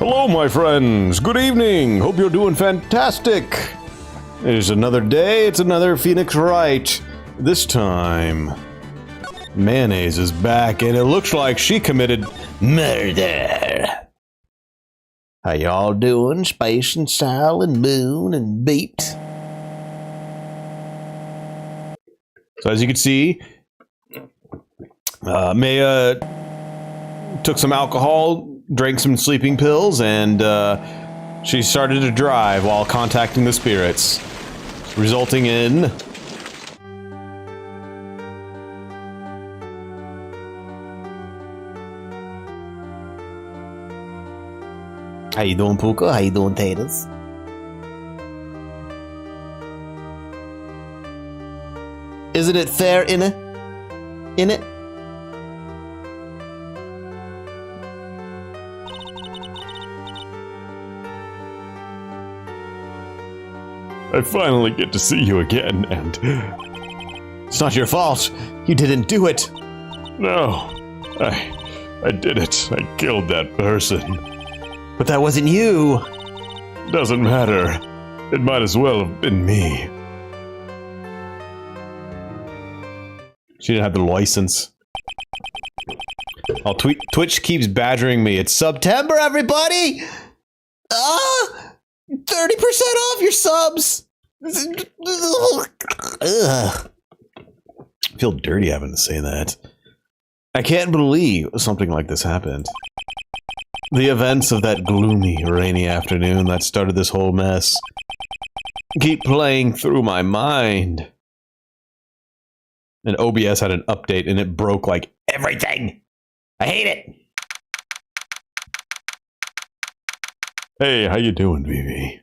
Hello, my friends. Good evening. Hope you're doing fantastic. It's another day. It's another Phoenix Wright. This time, Mayonnaise is back, and it looks like she committed murder. How y'all doing, Space and Sal and Moon and Beat? So as you can see, Maya took some alcohol, drank some sleeping pills, and she started to drive while contacting the spirits, resulting in... How you doing, Puka? How you doing, Taters? Isn't it fair, innit? Innit? I finally get to see you again, and... It's not your fault. You didn't do it. No. I did it. I killed that person. But that wasn't you. Doesn't matter. It might as well have been me. She didn't have the license. Twitch keeps badgering me. It's September, everybody! 30% off your subs! Ugh. I feel dirty having to say that. I can't believe something like this happened. The events of that gloomy, rainy afternoon that started this whole mess keep playing through my mind. And OBS had an update and it broke like everything. I hate it. Hey, how you doing, BB?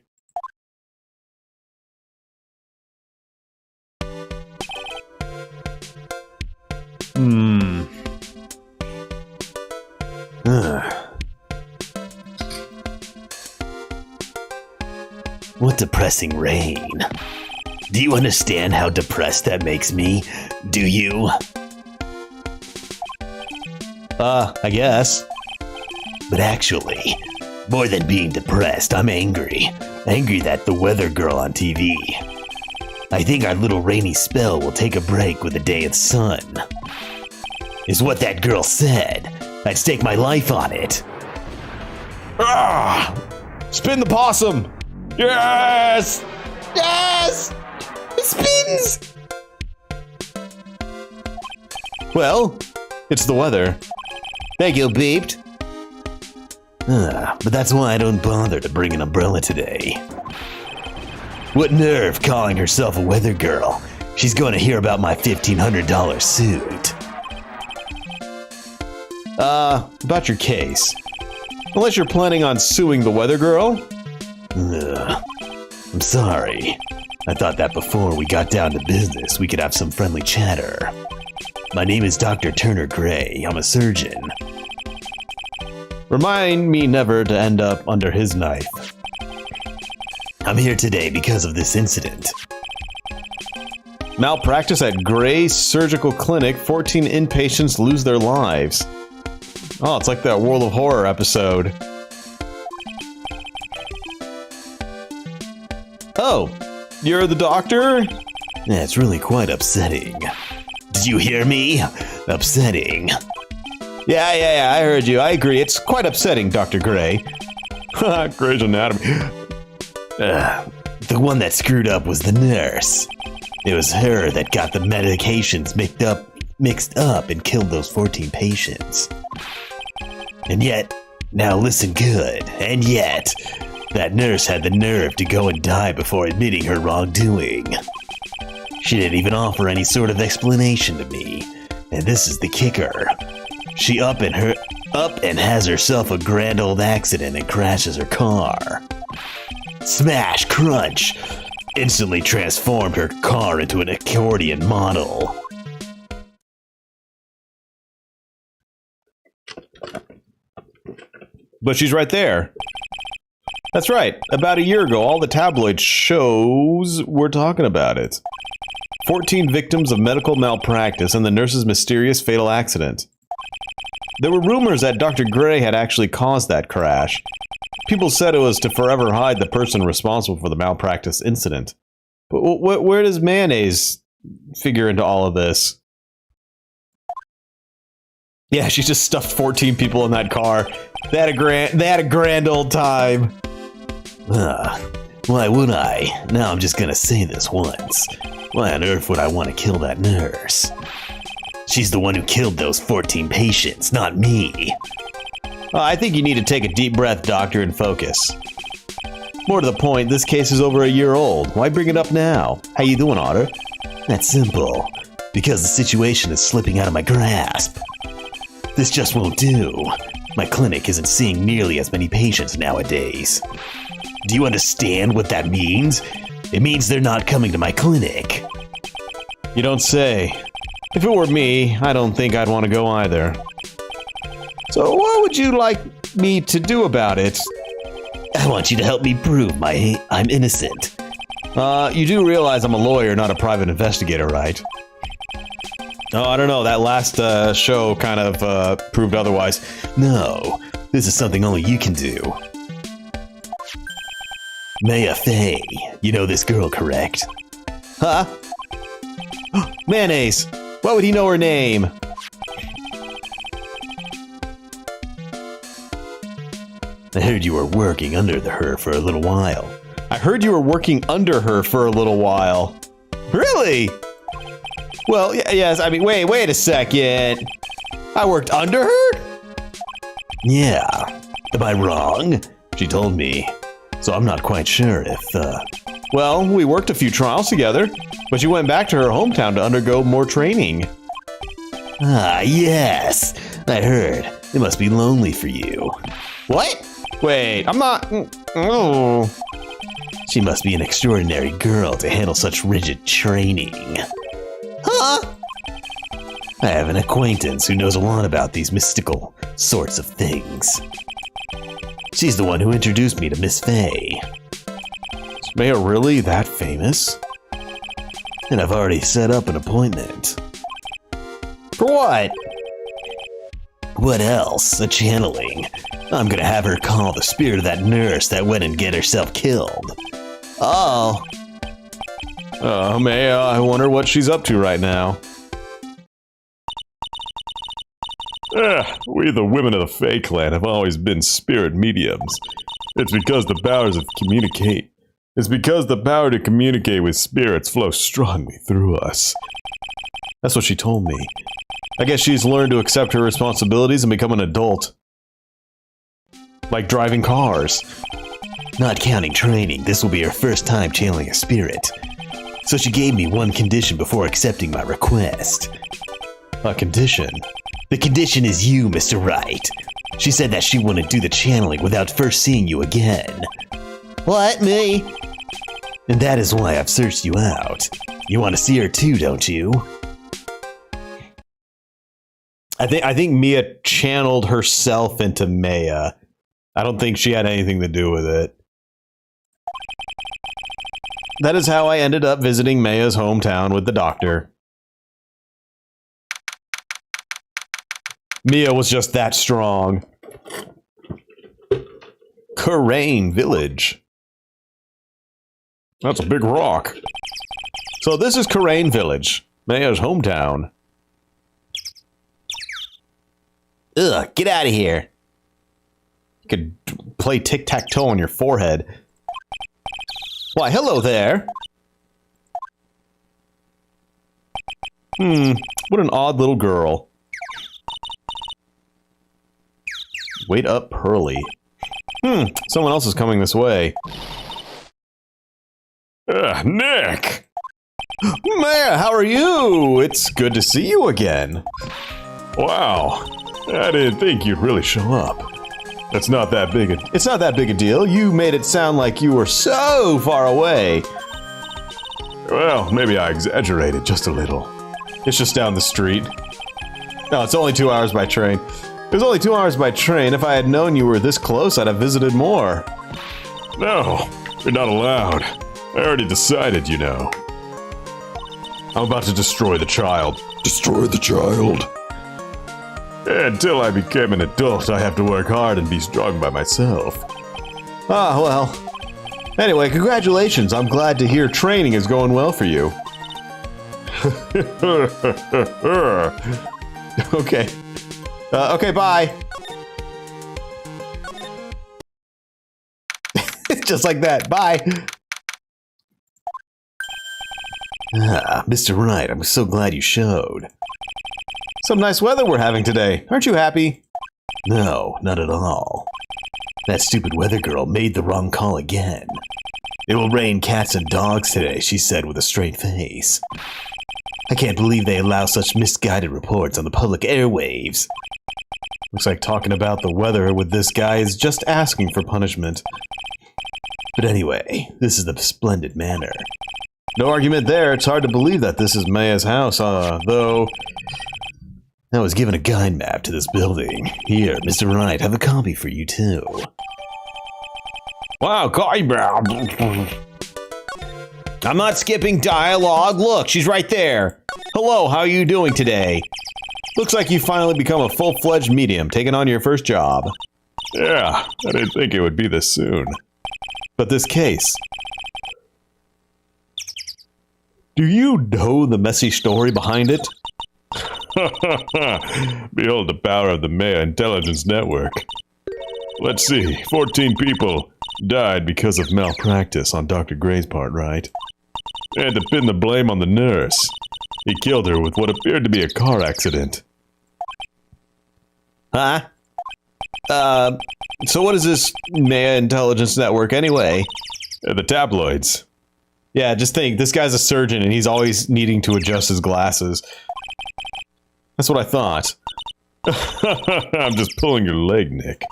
What depressing rain. Do you understand how depressed that makes me? Do you? I guess. But actually, more than being depressed, I'm angry. Angry that the weather girl on TV. I think our little rainy spell will take a break with a day of sun. Is what that girl said. I'd stake my life on it. Ah! Spin the possum! Yes! Yes! It spins! Well, it's the weather. Thank you, Beeped. But that's why I don't bother to bring an umbrella today. What nerve calling herself a weather girl? She's going to hear about my $1,500 suit. About your case. Unless you're planning on suing the weather girl? I'm sorry. I thought that before we got down to business, we could have some friendly chatter. My name is Dr. Turner Gray. I'm a surgeon. Remind me never to end up under his knife. I'm here today because of this incident. Malpractice at Gray Surgical Clinic. 14 inpatients lose their lives. Oh, it's like that World of Horror episode. Oh, you're the doctor? Yeah, it's really quite upsetting. Did you hear me? Upsetting. Yeah, I heard you. I agree. It's quite upsetting, Dr. Gray. Gray's Anatomy. The one that screwed up was the nurse. It was her that got the medications mixed up and killed those 14 patients. And yet, now listen good, and yet, that nurse had the nerve to go and die before admitting her wrongdoing. She didn't even offer any sort of explanation to me, and this is the kicker. She up and has herself a grand old accident and crashes her car. Smash, crunch, instantly transformed her car into an accordion model. But she's right there. That's right. About a year ago, all the tabloid shows were talking about it. 14 victims of medical malpractice and the nurse's mysterious fatal accident. There were rumors that Dr. Gray had actually caused that crash. People said it was to forever hide the person responsible for the malpractice incident. But where does mayonnaise figure into all of this? Yeah, she just stuffed 14 people in that car. They had a grand old time. Why would I? Now I'm just gonna say this once. Why on earth would I want to kill that nurse? She's the one who killed those 14 patients, not me. I think you need to take a deep breath, doctor, and focus. More to the point, this case is over a year old. Why bring it up now? How you doing, Otter? That's simple. Because the situation is slipping out of my grasp. This just won't do. My clinic isn't seeing nearly as many patients nowadays. Do you understand what that means? It means they're not coming to my clinic. You don't say. If it were me, I don't think I'd want to go either. So what would you like me to do about it? I want you to help me prove I'm innocent. You do realize I'm a lawyer, not a private investigator, right? Oh, I don't know. That last show kind of proved otherwise. No, this is something only you can do. Maya Fey, you know this girl, correct? Huh? Mayonnaise! Why would he know her name? I heard you were working under her for a little while. I heard you were working under her for a little while. Really? Well, yes, I mean, wait a second. I worked under her? Yeah. Am I wrong? She told me. So I'm not quite sure if, Well, we worked a few trials together, but you went back to her hometown to undergo more training. Ah, yes. I heard. It must be lonely for you. What? Wait, I'm not... Oh. She must be an extraordinary girl to handle such rigid training. Huh? I have an acquaintance who knows a lot about these mystical sorts of things. She's the one who introduced me to Miss Fey. Is Maya really that famous? And I've already set up an appointment. For what? What else? A channeling. I'm gonna have her call the spirit of that nurse that went and get herself killed. Oh. Maya, I wonder what she's up to right now. We the women of the Fae clan have always been spirit mediums. It's because the power to communicate with spirits flows strongly through us. That's what she told me. I guess she's learned to accept her responsibilities and become an adult. Like driving cars. Not counting training, this will be her first time channeling a spirit. So she gave me one condition before accepting my request. A condition? The condition is you, Mr. Wright. She said that she wouldn't do the channeling without first seeing you again. What, me? And that is why I've searched you out. You want to see her too, don't you? I think Mia channeled herself into Maya. I don't think she had anything to do with it. That is how I ended up visiting Maya's hometown with the doctor. Mia was just that strong. Karain Village. That's a big rock. So this is Karain Village, Maya's hometown. Ugh, get out of here. You could play tic-tac-toe on your forehead. Why, hello there. What an odd little girl. Wait up, Pearly. Someone else is coming this way. Nick! Maya, how are you? It's good to see you again. Wow. I didn't think you'd really show up. It's not that big a deal. You made it sound like you were so far away. Well, maybe I exaggerated just a little. It's just down the street. No, it's only 2 hours by train. It was only 2 hours by train. If I had known you were this close, I'd have visited more. No, you're not allowed. I already decided, you know. I'm about to destroy the child. Destroy the child? Until I became an adult, I have to work hard and be strong by myself. Ah, well. Anyway, congratulations. I'm glad to hear training is going well for you. Okay. Okay, bye. Just like that. Bye. Ah, Mr. Wright, I'm so glad you showed. Some nice weather we're having today. Aren't you happy? No, not at all. That stupid weather girl made the wrong call again. It will rain cats and dogs today, she said with a straight face. I can't believe they allow such misguided reports on the public airwaves. Looks like talking about the weather with this guy is just asking for punishment. But anyway, this is the splendid manor. No argument there. It's hard to believe that this is Maya's house, though. I was given a guide map to this building. Here, Mr. Wright, have a copy for you too. Wow, I'm not skipping dialogue. Look, she's right there. Hello, how are you doing today? Looks like you finally become a full-fledged medium, taking on your first job. Yeah, I didn't think it would be this soon. But this case... Do you know the messy story behind it? Behold the power of the Maya Intelligence Network. Let's see, 14 people died because of malpractice on Dr. Gray's part, right? They had to pin the blame on the nurse. He killed her with what appeared to be a car accident. Huh? So what is this Maya Intelligence Network anyway? The tabloids. Yeah, just think, this guy's a surgeon and he's always needing to adjust his glasses. That's what I thought. I'm just pulling your leg, Nick.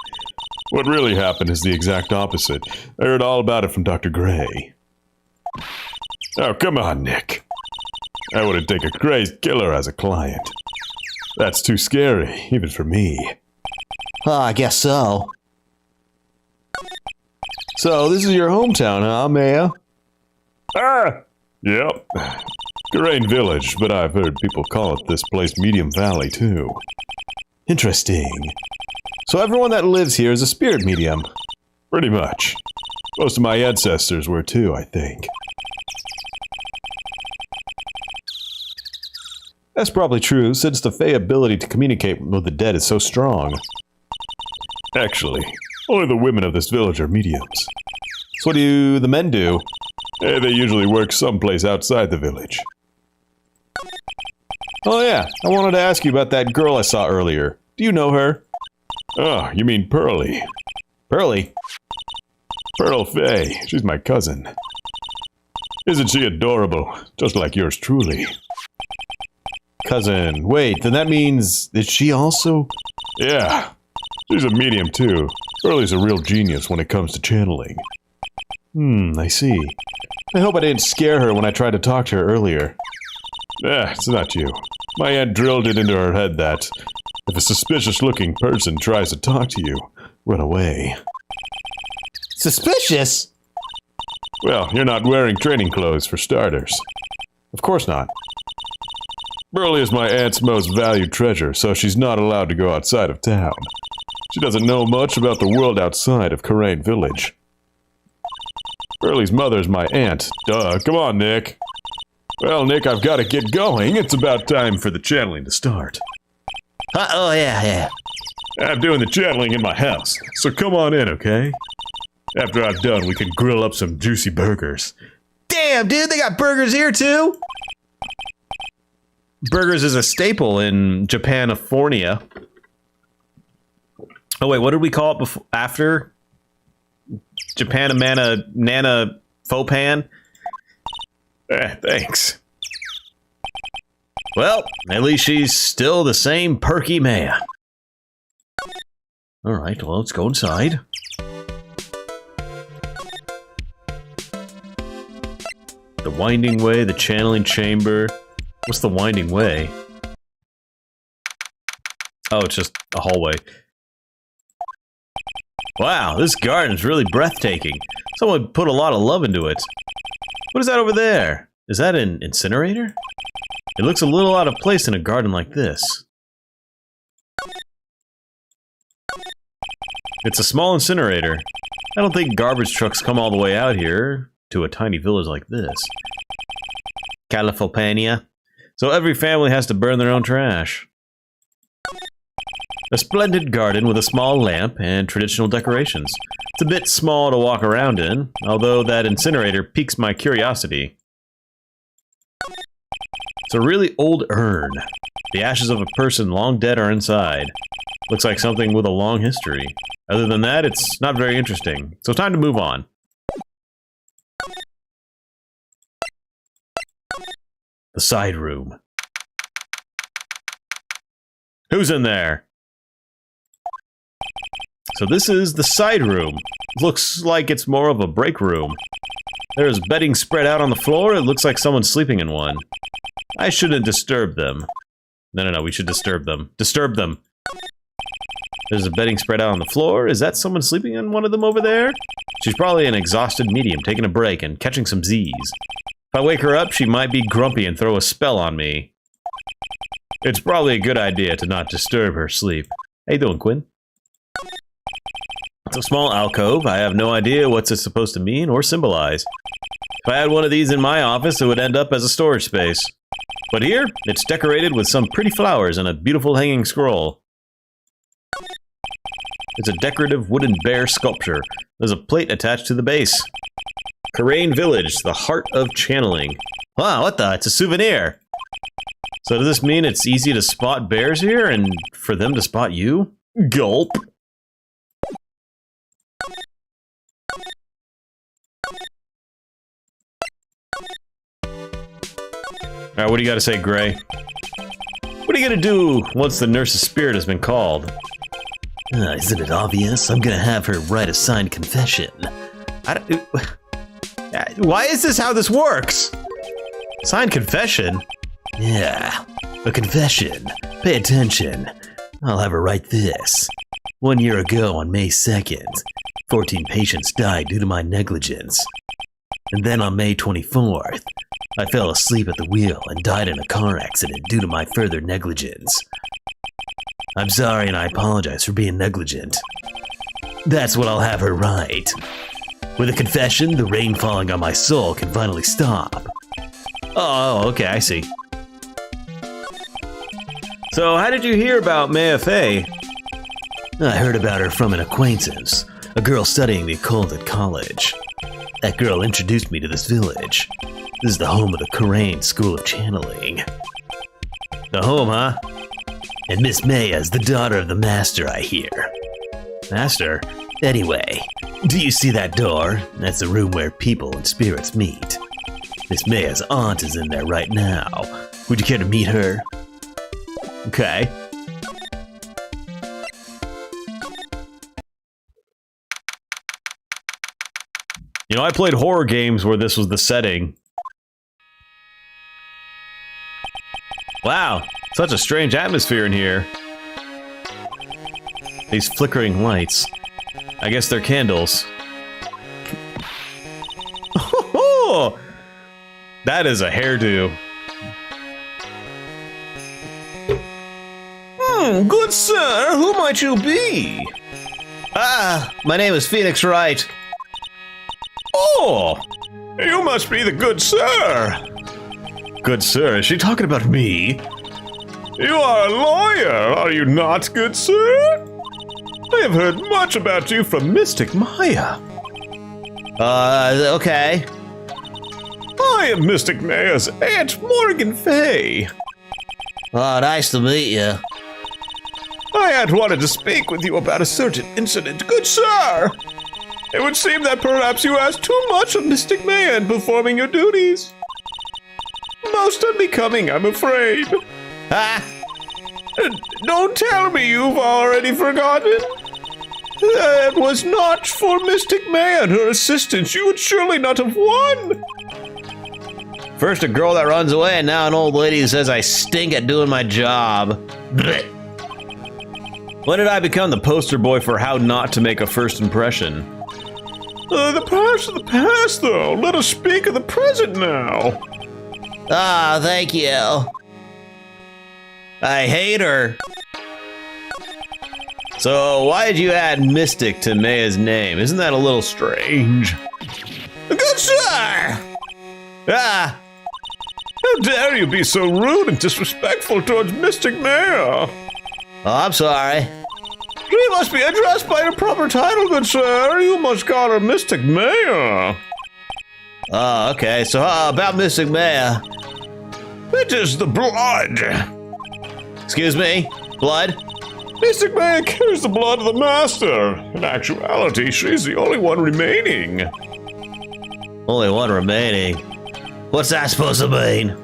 What really happened is the exact opposite. I heard all about it from Dr. Gray. Oh, come on, Nick. I wouldn't take a crazed killer as a client. That's too scary, even for me. I guess so. So, this is your hometown, huh, Maya? Ah! Yep. Garain Village, but I've heard people call it this place Medium Valley, too. Interesting. So everyone that lives here is a spirit medium? Pretty much. Most of my ancestors were too, I think. That's probably true, since the Fae ability to communicate with the dead is so strong. Actually, only the women of this village are mediums. So what do the men do? They usually work someplace outside the village. Oh yeah, I wanted to ask you about that girl I saw earlier. Do you know her? Oh, you mean Pearlie? Pearlie? Pearl Faye. She's my cousin. Isn't she adorable? Just like yours truly. Cousin. Wait, then that means... Is she also... Yeah. She's a medium too. Pearlie's a real genius when it comes to channeling. I see. I hope I didn't scare her when I tried to talk to her earlier. It's not you. My aunt drilled it into her head that if a suspicious-looking person tries to talk to you, run away. Suspicious? Well, you're not wearing training clothes for starters. Of course not. Pearlie is my aunt's most valued treasure, so she's not allowed to go outside of town. She doesn't know much about the world outside of Karain Village. Pearlie's mother's my aunt. Duh, come on, Nick. Well, Nick, I've got to get going. It's about time for the channeling to start. Oh, yeah. I'm doing the channeling in my house, so come on in, okay? After I'm done, we can grill up some juicy burgers. Damn, dude, they got burgers here, too? Burgers is a staple in Japanifornia. Oh, wait, what did we call it before, after? Japanamana Nana Fopan? Thanks. Well, at least she's still the same perky Maya. Alright, well, let's go inside. The winding way, the channeling chamber. What's the winding way? Oh, it's just a hallway. Wow, this garden's really breathtaking. Someone put a lot of love into it. What is that over there? Is that an incinerator? It looks a little out of place in a garden like this. It's a small incinerator. I don't think garbage trucks come all the way out here to a tiny village like this. California. So every family has to burn their own trash. A splendid garden with a small lamp and traditional decorations. It's a bit small to walk around in, although that incinerator piques my curiosity. It's a really old urn. The ashes of a person long dead are inside. Looks like something with a long history. Other than that, it's not very interesting. So time to move on. The side room. Who's in there? So this is the side room. Looks like it's more of a break room. There's bedding spread out on the floor. It looks like someone's sleeping in one. I shouldn't disturb them. No, we should disturb them. Disturb them. There's a bedding spread out on the floor. Is that someone sleeping in one of them over there? She's probably an exhausted medium, taking a break and catching some Z's. If I wake her up, she might be grumpy and throw a spell on me. It's probably a good idea to not disturb her sleep. How you doing, Quinn? It's a small alcove. I have no idea what's it supposed to mean or symbolize. If I had one of these in my office, it would end up as a storage space. But here, it's decorated with some pretty flowers and a beautiful hanging scroll. It's a decorative wooden bear sculpture. There's a plate attached to the base. Karain Village, the heart of channeling. Wow, what the? It's a souvenir! So does this mean it's easy to spot bears here, and for them to spot you? Gulp! Alright, what do you gotta say, Gray? What are you gonna do once the nurse's spirit has been called? Isn't it obvious? I'm gonna have her write a signed confession. Why is this how this works? Signed confession? Yeah, a confession. Pay attention. I'll have her write this. 1 year ago on May 2nd, 14 patients died due to my negligence. And then on May 24th, I fell asleep at the wheel and died in a car accident due to my further negligence. I'm sorry and I apologize for being negligent. That's what I'll have her write. With a confession, the rain falling on my soul can finally stop. Oh, okay, I see. So, how did you hear about Maya Fey? I heard about her from an acquaintance, a girl studying the occult at college. That girl introduced me to this village. This is the home of the Karain School of Channeling. The home, huh? And Miss Maya's the daughter of the master, I hear. Master? Anyway, do you see that door? That's the room where people and spirits meet. Miss Maya's aunt is in there right now. Would you care to meet her? Okay. You know, I played horror games where this was the setting. Wow, such a strange atmosphere in here. These flickering lights. I guess they're candles. Oh, that is a hairdo. Good sir, who might you be? My name is Phoenix Wright. Oh, you must be the good sir. Good sir, is she talking about me? You are a lawyer, are you not, good sir? I have heard much about you from Mystic Maya. Okay. I am Mystic Maya's Aunt Morgan Fay. Oh, nice to meet you. I had wanted to speak with you about a certain incident, good sir. It would seem that perhaps you asked too much of Mystic Maya in performing your duties. Most unbecoming, I'm afraid. Don't tell me you've already forgotten. That was not for Mystic Maya and her assistants. You would surely not have won. First a girl that runs away, and now an old lady who says I stink at doing my job. Blech. When did I become the poster boy for how not to make a first impression? The past is the past, though. Let us speak of the present now. Ah, thank you. I hate her. So why did you add Mystic to Maya's name? Isn't that a little strange? Good sir! Ah! How dare you be so rude and disrespectful towards Mystic Maya? Oh, I'm sorry. She must be addressed by her proper title, good sir. You must call her Mystic Maya. Oh, okay. So about Mystic Maya. It is the blood. Excuse me? Blood? Mystic Maya carries the blood of the Master. In actuality, she's the only one remaining. Only one remaining. What's that supposed to mean?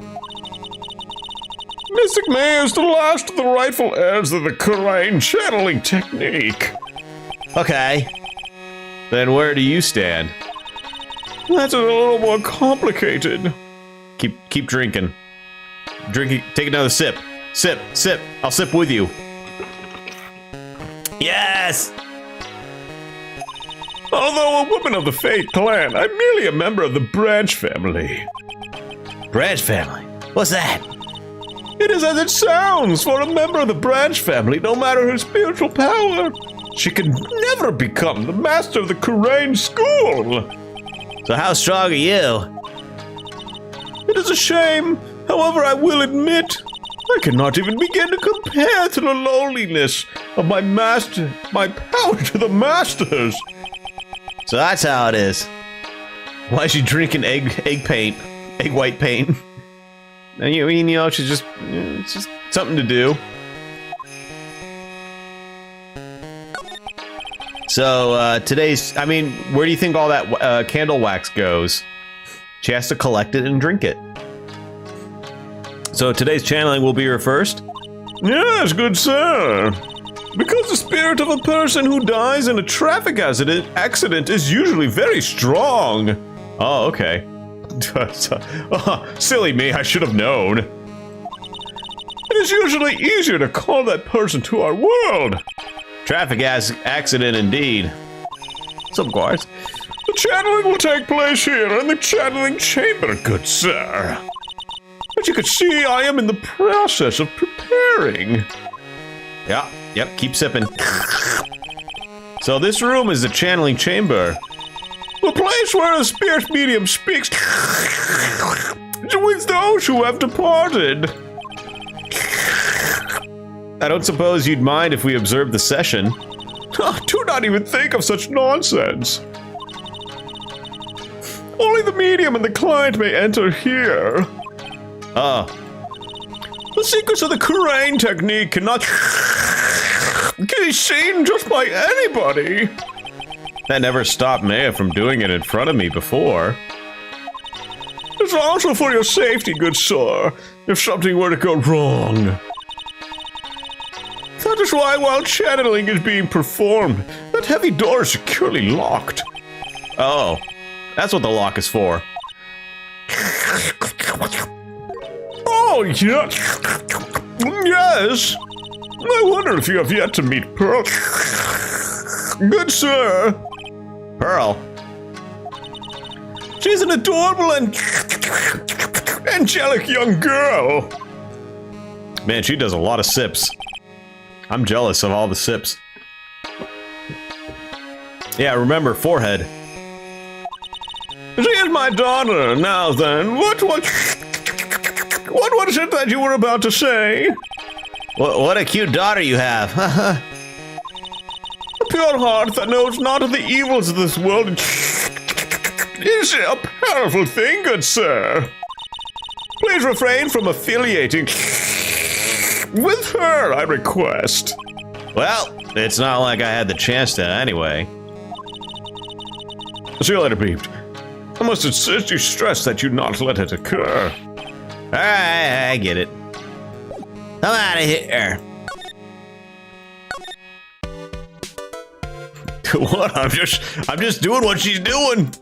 Mystic Maya is the last of the rightful heirs of the Kurain channeling technique. Okay. Then where do you stand? That's a little more complicated. Keep drinking. Drinking. Take another sip. Sip. I'll sip with you. Yes! Although a woman of the Fate clan, I'm merely a member of the Branch family. Branch family? What's that? It is as it sounds. For a member of the Branch family, no matter her spiritual power, she can never become the master of the Kurain school. So how strong are you? It is a shame. However, I will admit, I cannot even begin to compare to the lowliness of my master, my power to the masters. So that's how it is. Why is she drinking egg white paint? And you know, it's just something to do. So where do you think all that candle wax goes? She has to collect it and drink it. So today's channeling will be her first? Yes, good sir. Because the spirit of a person who dies in a traffic accident is usually very strong. Oh, okay. Oh, silly me, I should have known. It is usually easier to call that person to our world. Traffic accident indeed. Of course. The channeling will take place here in the channeling chamber, good sir. As you can see, I am in the process of preparing. Yeah, yep, keep sipping. So this room is the channeling chamber. The place where the spirit medium speaks with those who have departed. I don't suppose you'd mind if we observed the session. Do not even think of such nonsense. Only the medium and the client may enter here. Oh. The secrets of the Kurain technique cannot be seen just by anybody. That never stopped Maya from doing it in front of me before. It's also for your safety, good sir, if something were to go wrong. That is why while channeling is being performed, that heavy door is securely locked. Oh, that's what the lock is for. Oh, yes. Yes. I wonder if you have yet to meet Pearl. Good sir. Pearl? She's an adorable and angelic young girl. Man, she does a lot of sips. I'm jealous of all the sips. Yeah, remember, forehead. She is my daughter. Now then, what was it that you were about to say? What a cute daughter you have. A pure heart that knows not of the evils of this world is a powerful thing, good sir. Please refrain from affiliating with her, I request. Well, it's not like I had the chance to anyway. See you later, Peeped. I must insist you stress that you not let it occur. Alright, I get it. I'm out of here. What? I'm just doing what she's doing.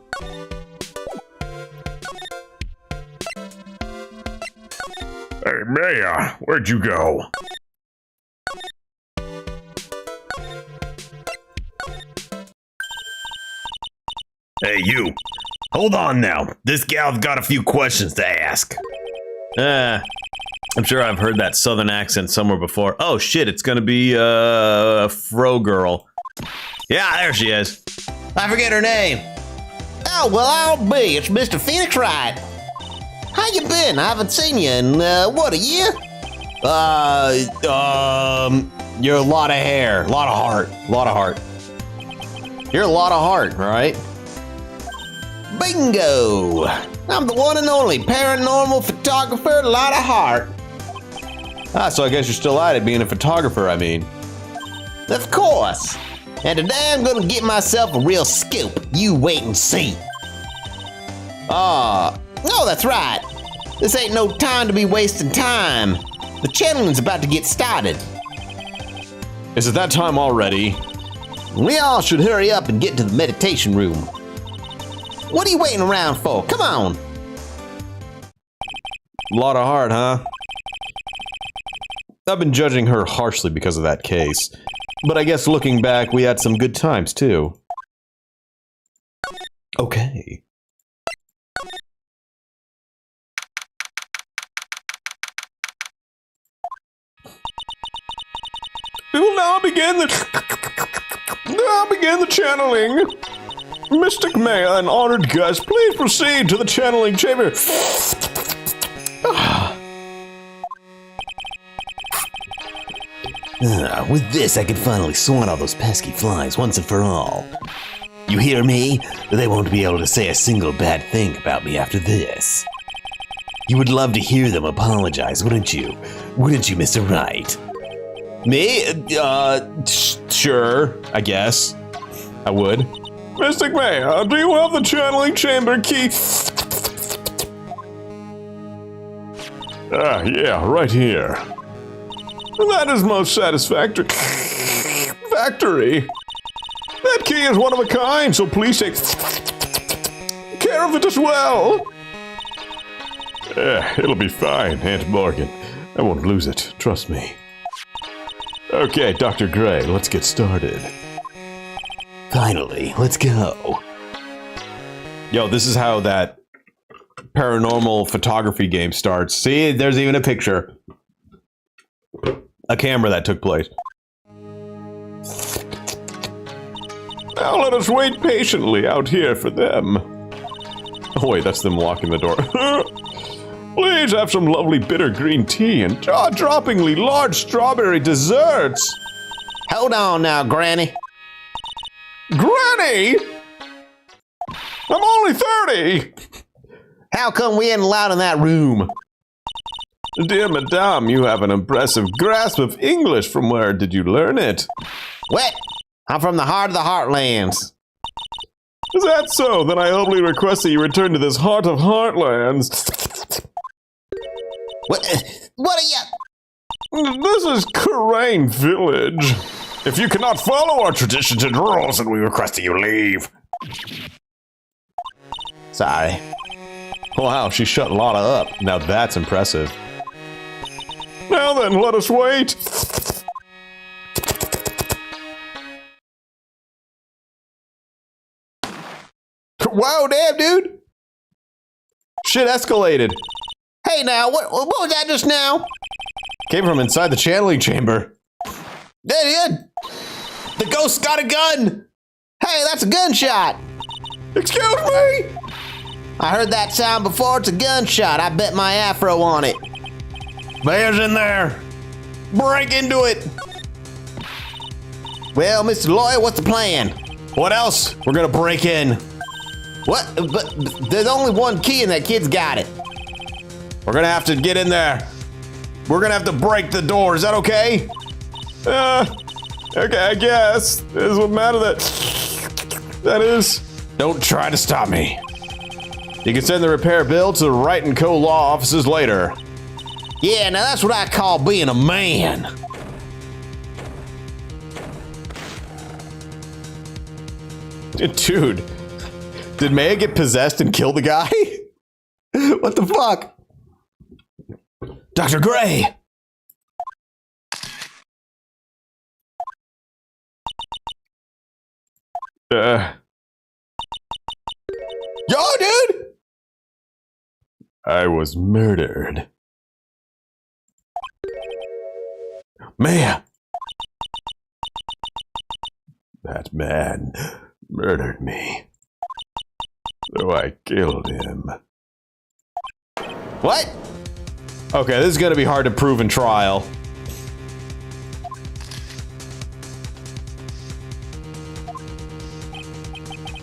Hey, Maya, where'd you go? Hey, you. Hold on now. This gal's got a few questions to ask. I'm sure I've heard that southern accent somewhere before. Oh shit, it's gonna be Fro Girl. Yeah, there she is. I forget her name. Oh, well, I'll be. It's Mr. Phoenix Wright. How you been? I haven't seen you in, what, a year? You're a lot of hair, a lot of heart, a lot of heart. You're a lot of heart, right? Bingo! I'm the one and only paranormal photographer, a lot of heart. Ah, so I guess you're still at it, being a photographer, I mean. Of course. And today I'm gonna get myself a real scoop. You wait and see. No, that's right. This ain't no time to be wasting time. The channeling's about to get started. Is it that time already? We all should hurry up and get to the meditation room. What are you waiting around for? Come on. A lot of heart, huh? I've been judging her harshly because of that case. But I guess looking back, we had some good times, too. Okay. We will now begin the channeling. Mystic Mayor and honored guests, please proceed to the channeling chamber. With this, I can finally swat all those pesky flies once and for all. You hear me? They won't be able to say a single bad thing about me after this. You would love to hear them apologize, wouldn't you? Wouldn't you, Mr. Wright? Me? Sure, I guess. I would. Mystic Mayor, do you have the channeling chamber key? Ah, yeah, right here. That is most satisfactory. That key is one of a kind, so please take care of it as well. It'll be fine, Aunt Morgan. I won't lose it, trust me. Okay, Dr. Gray, let's get started. Finally, let's go. Yo, this is how that paranormal photography game starts. See, there's even a picture. A camera that took place. Now let us wait patiently out here for them. Oh wait, that's them locking the door. Please have some lovely bitter green tea and jaw-droppingly large strawberry desserts. Hold on now, Granny. Granny? I'm only 30! How come we ain't allowed in that room? Dear Madame, you have an impressive grasp of English. From where did you learn it? What? I'm from the heart of the heartlands. Is that so? Then I humbly request that you return to this heart of heartlands. What are you? This is Crane Village. If you cannot follow our traditions and rules, then we request that you leave. Sorry. Wow, she shut Lotta up. Now that's impressive. Now then, let us wait. Wow, damn, dude! Shit escalated. Hey now, what was that just now? Came from inside the channeling chamber. There he is. The ghost got a gun! Hey, that's a gunshot. Excuse me? I heard that sound before. It's a gunshot. I bet my afro on it. Mayor's in there. Break into it. Well, Mr. Lawyer, what's the plan? What else? We're gonna break in. What? But there's only one key and that kid's got it. We're gonna have to get in there. We're gonna have to break the door. Is that okay? Okay, I guess. This is what matter that is. Don't try to stop me. You can send the repair bill to the Wright & Co. law offices later. Yeah, now that's what I call being a man. Dude, did Maya get possessed and kill the guy? What the fuck? Dr. Gray! Yo, dude! I was murdered. Maya! That man murdered me. So I killed him. What? Okay, this is gonna be hard to prove in trial.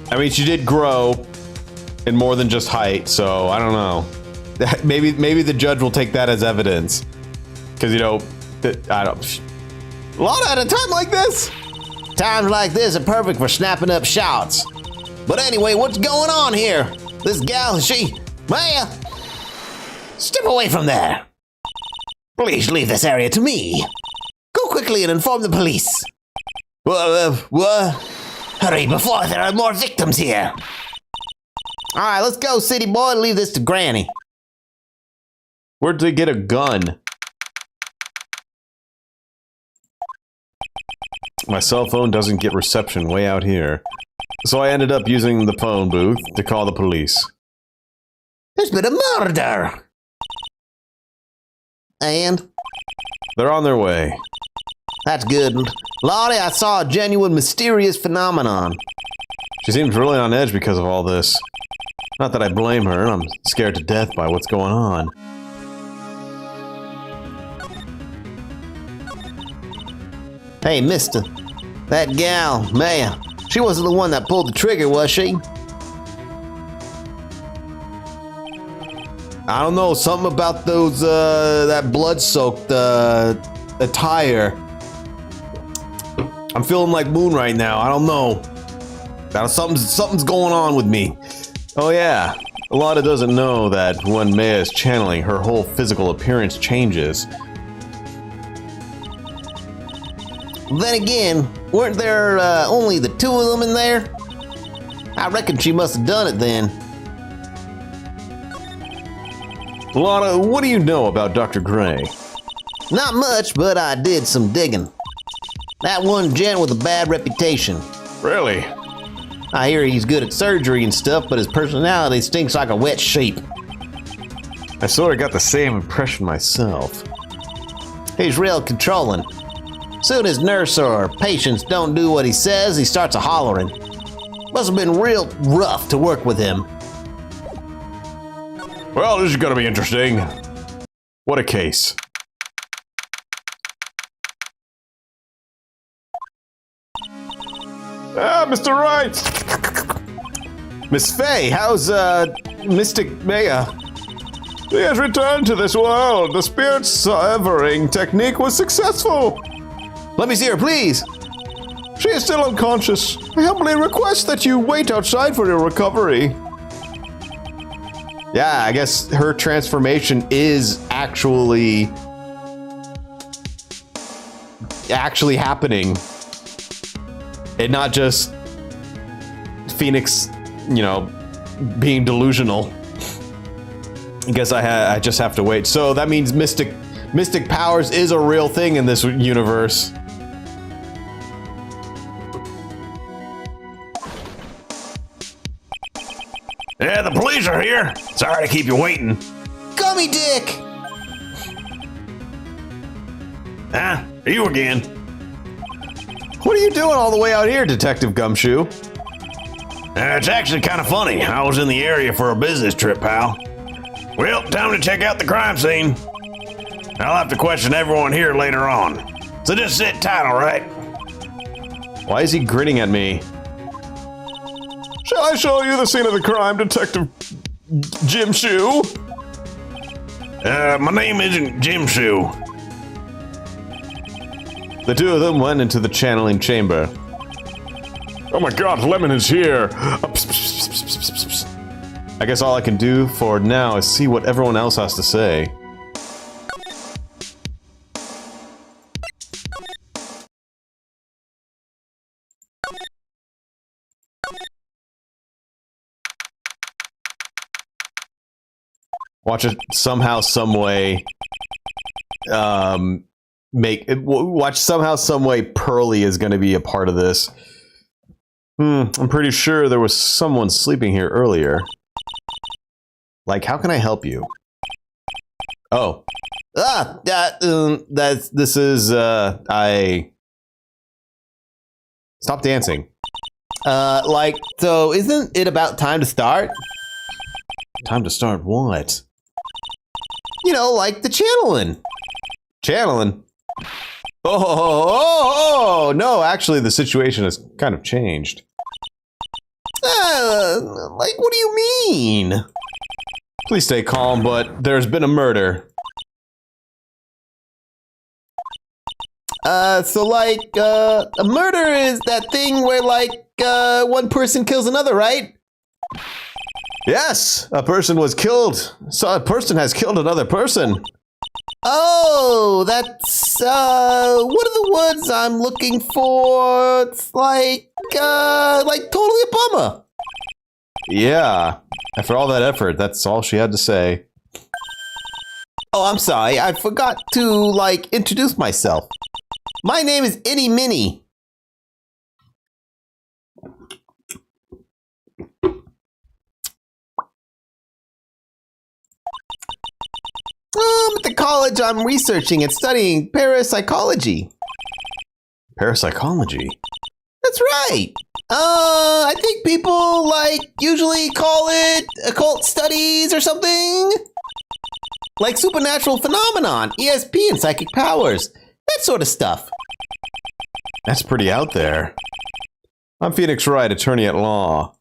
I mean, she did grow in more than just height, so I don't know. Maybe the judge will take that as evidence. Because, you know, I don't... A lot at a time like this? Times like this are perfect for snapping up shots. But anyway, what's going on here? This gal, Maya! Step away from there. Please leave this area to me. Go quickly and inform the police. What? Hurry before there are more victims here. Alright, let's go, city boy, and leave this to Granny. Where'd they get a gun? My cell phone doesn't get reception way out here. So I ended up using the phone booth to call the police. There's been a murder! And? They're on their way. That's good. Lottie, I saw a genuine mysterious phenomenon. She seems really on edge because of all this. Not that I blame her, I'm scared to death by what's going on. Hey, mister. That gal, Maya, she wasn't the one that pulled the trigger, was she? I don't know, something about those, that blood-soaked, attire. I'm feeling like Moon right now, I don't know. Something's going on with me. Oh yeah, Lotta doesn't know that when Maya is channeling, her whole physical appearance changes. Then again, weren't there only the two of them in there? I reckon she must have done it then. Lotta, what do you know about Dr. Gray? Not much, but I did some digging. That one gent with a bad reputation. Really? I hear he's good at surgery and stuff, but his personality stinks like a wet sheep. I sort of got the same impression myself. He's real controlling. Soon as nurse or patients don't do what he says, he starts a hollering. Must have been real rough to work with him. Well, this is gonna be interesting. What a case. Ah, Mr. Wright! Miss Faye, how's, Mystic Maya? He has returned to this world. The spirit severing technique was successful. Let me see her, please. She is still unconscious. I humbly request that you wait outside for your recovery. Yeah, I guess her transformation is actually happening. And not just Phoenix, you know, being delusional. I guess I just have to wait. So that means mystic powers is a real thing in this universe. Yeah, the police are here. Sorry to keep you waiting. Gummy dick! Huh? You again? What are you doing all the way out here, Detective Gumshoe? It's actually kind of funny. I was in the area for a business trip, pal. Well, time to check out the crime scene. I'll have to question everyone here later on. So just sit tight, all right? Why is he grinning at me? Shall I show you the scene of the crime, Detective Jim Shoe? My name isn't Jim Shoe. The two of them went into the channeling chamber. Oh my god, Lemon is here! I guess all I can do for now is see what everyone else has to say. Watch it somehow, some way. Watch somehow, some way. Pearly is going to be a part of this. I'm pretty sure there was someone sleeping here earlier. Like, how can I help you? Oh, I... Stop dancing. So isn't it about time to start? Time to start what? You know, like the channeling. Channeling? Oh, no, actually the situation has kind of changed. Like, what do you mean? Please stay calm, but there's been a murder. A murder is that thing where, one person kills another, right? Yes, a person was killed. So a person has killed another person. Oh, that's, what are the words I'm looking for? It's like totally a bummer. Yeah, after all that effort, that's all she had to say. Oh, I'm sorry, I forgot to, introduce myself. My name is Itty Minnie. At the college, I'm researching and studying parapsychology. Parapsychology? That's right. I think people, usually call it occult studies or something. Like supernatural phenomenon, ESP and psychic powers. That sort of stuff. That's pretty out there. I'm Phoenix Wright, attorney at law.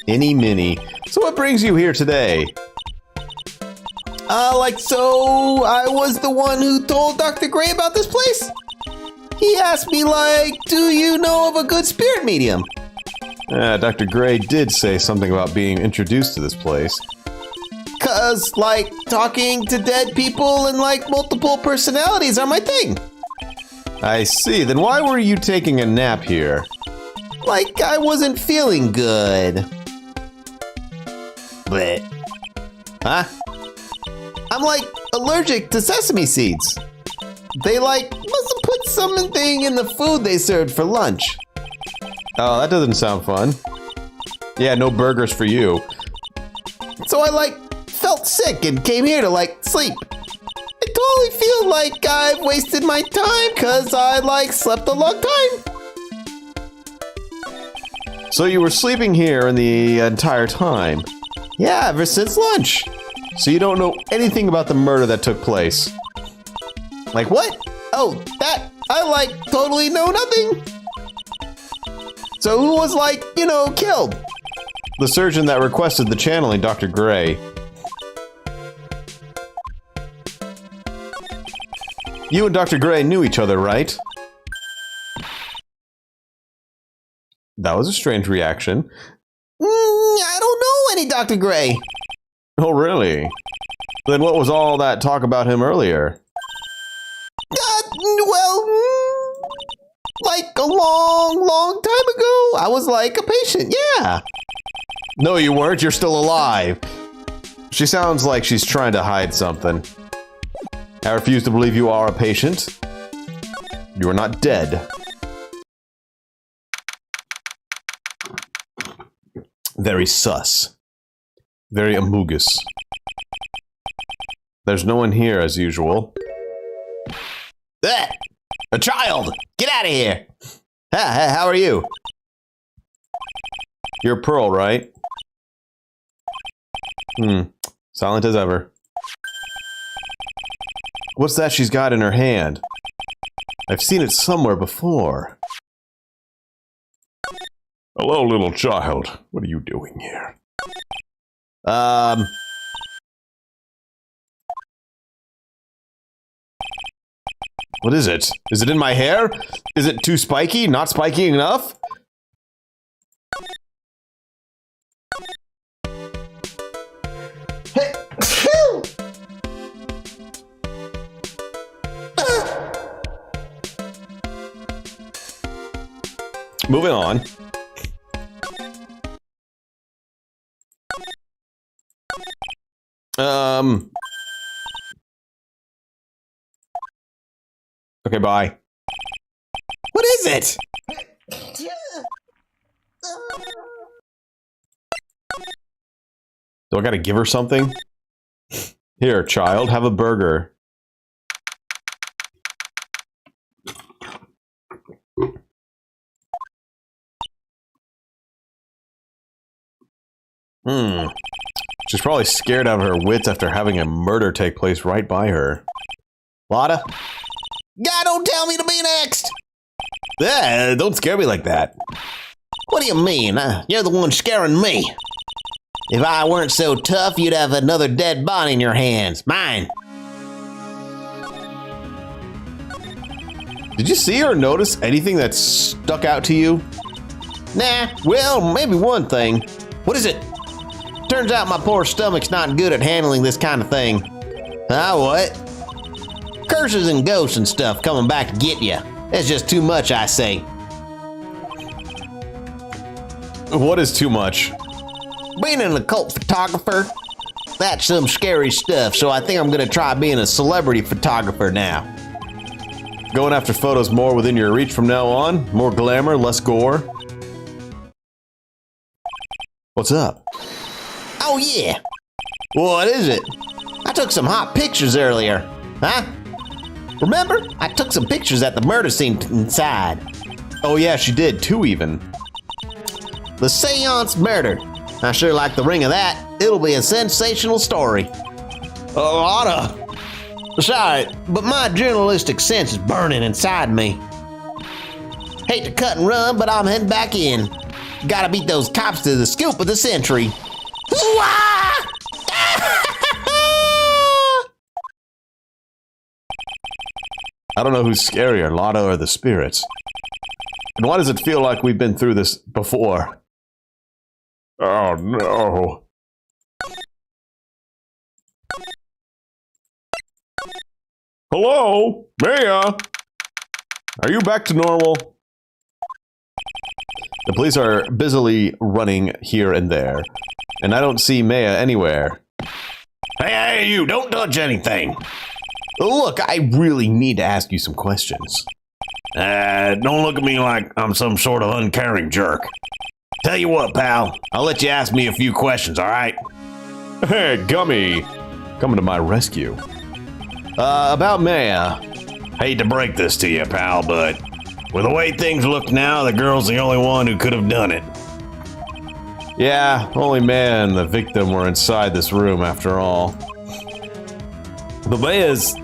Any Minnie. So what brings you here today? So I was the one who told Dr. Gray about this place? He asked me, do you know of a good spirit medium? Dr. Gray did say something about being introduced to this place. 'Cause, talking to dead people and, multiple personalities are my thing. I see. Then why were you taking a nap here? I wasn't feeling good. Bleh. Huh? I'm, allergic to sesame seeds. They, must have put something in the food they served for lunch. Oh, that doesn't sound fun. Yeah, no burgers for you. So I, felt sick and came here to, sleep. I totally feel like I've wasted my time because I, slept a long time. So you were sleeping here in the entire time? Yeah, ever since lunch. So you don't know anything about the murder that took place? Like what? Oh, that, I, totally know nothing. So who was, killed? The surgeon that requested the channeling, Dr. Gray. You and Dr. Gray knew each other, right? That was a strange reaction. I don't know any Dr. Gray. Oh, really? Then what was all that talk about him earlier? A long time ago, I was a patient, yeah. No, you weren't. You're still alive. She sounds like she's trying to hide something. I refuse to believe you are a patient. You are not dead. Very sus. Very amogus. There's no one here as usual. A child! Get out of here! How are you? You're Pearl, right? Silent as ever. What's that she's got in her hand? I've seen it somewhere before. Hello, little child. What are you doing here? What is it? Is it in my hair? Is it too spiky? Not spiky enough? Moving on. Okay, bye. What is it? Do I gotta give her something? Here, child, have a burger. She's probably scared out of her wits after having a murder take place right by her. Lotta? God, don't tell me to be next! Don't scare me like that. What do you mean? You're the one scaring me. If I weren't so tough, you'd have another dead body in your hands. Mine. Did you see or notice anything that stuck out to you? Nah, well, maybe one thing. What is it? Turns out my poor stomach's not good at handling this kind of thing. What? Curses and ghosts and stuff coming back to get you. It's just too much, I say. What is too much? Being an occult photographer, that's some scary stuff, so I think I'm gonna try being a celebrity photographer now. Going after photos more within your reach from now on? More glamour, less gore? What's up? Oh yeah. What is it? I took some hot pictures earlier. Huh? Remember? I took some pictures at the murder scene inside. Oh yeah, she did, 2 even. The Seance Murder. I sure like the ring of that. It'll be a sensational story. Lotta. Sorry, but my journalistic sense is burning inside me. Hate to cut and run, but I'm heading back in. Gotta beat those cops to the scoop of the century. I don't know who's scarier, Lotta or the spirits. And why does it feel like we've been through this before? Oh no. Hello? Maya? Are you back to normal? The police are busily running here and there, and I don't see Maya anywhere. Hey, you, don't touch anything. Look, I really need to ask you some questions. Don't look at me like I'm some sort of uncaring jerk. Tell you what, pal, I'll let you ask me a few questions, all right? Hey, Gummy. Coming to my rescue. About Maya. Hate to break this to you, pal, but with the way things look now, the girl's the only one who could have done it. Yeah, only Maya and the victim were inside this room after all. The Maya's...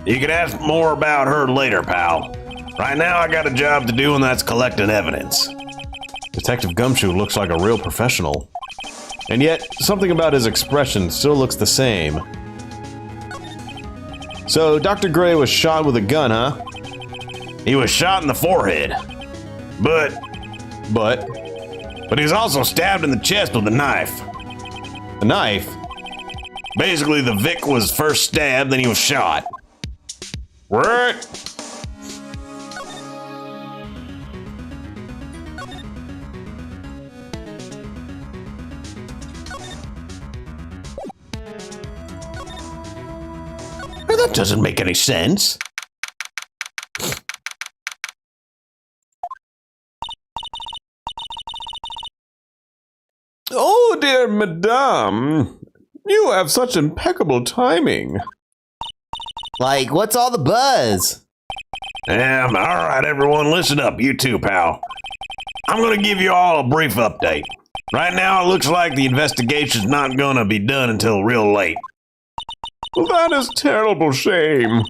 You can ask more about her later, pal. Right now, I got a job to do, and that's collecting evidence. Detective Gumshoe looks like a real professional. And yet, something about his expression still looks the same. So, Dr. Gray was shot with a gun, huh? He was shot in the forehead. But he was also stabbed in the chest with a knife. A knife? Basically, the Vic was first stabbed, then he was shot. What? That doesn't make any sense. Oh, dear madame. You have such impeccable timing. Like, what's all the buzz? All right, everyone, listen up. You too, pal. I'm going to give you all a brief update. Right now, it looks like the investigation's not going to be done until real late. Well, that is terrible shame.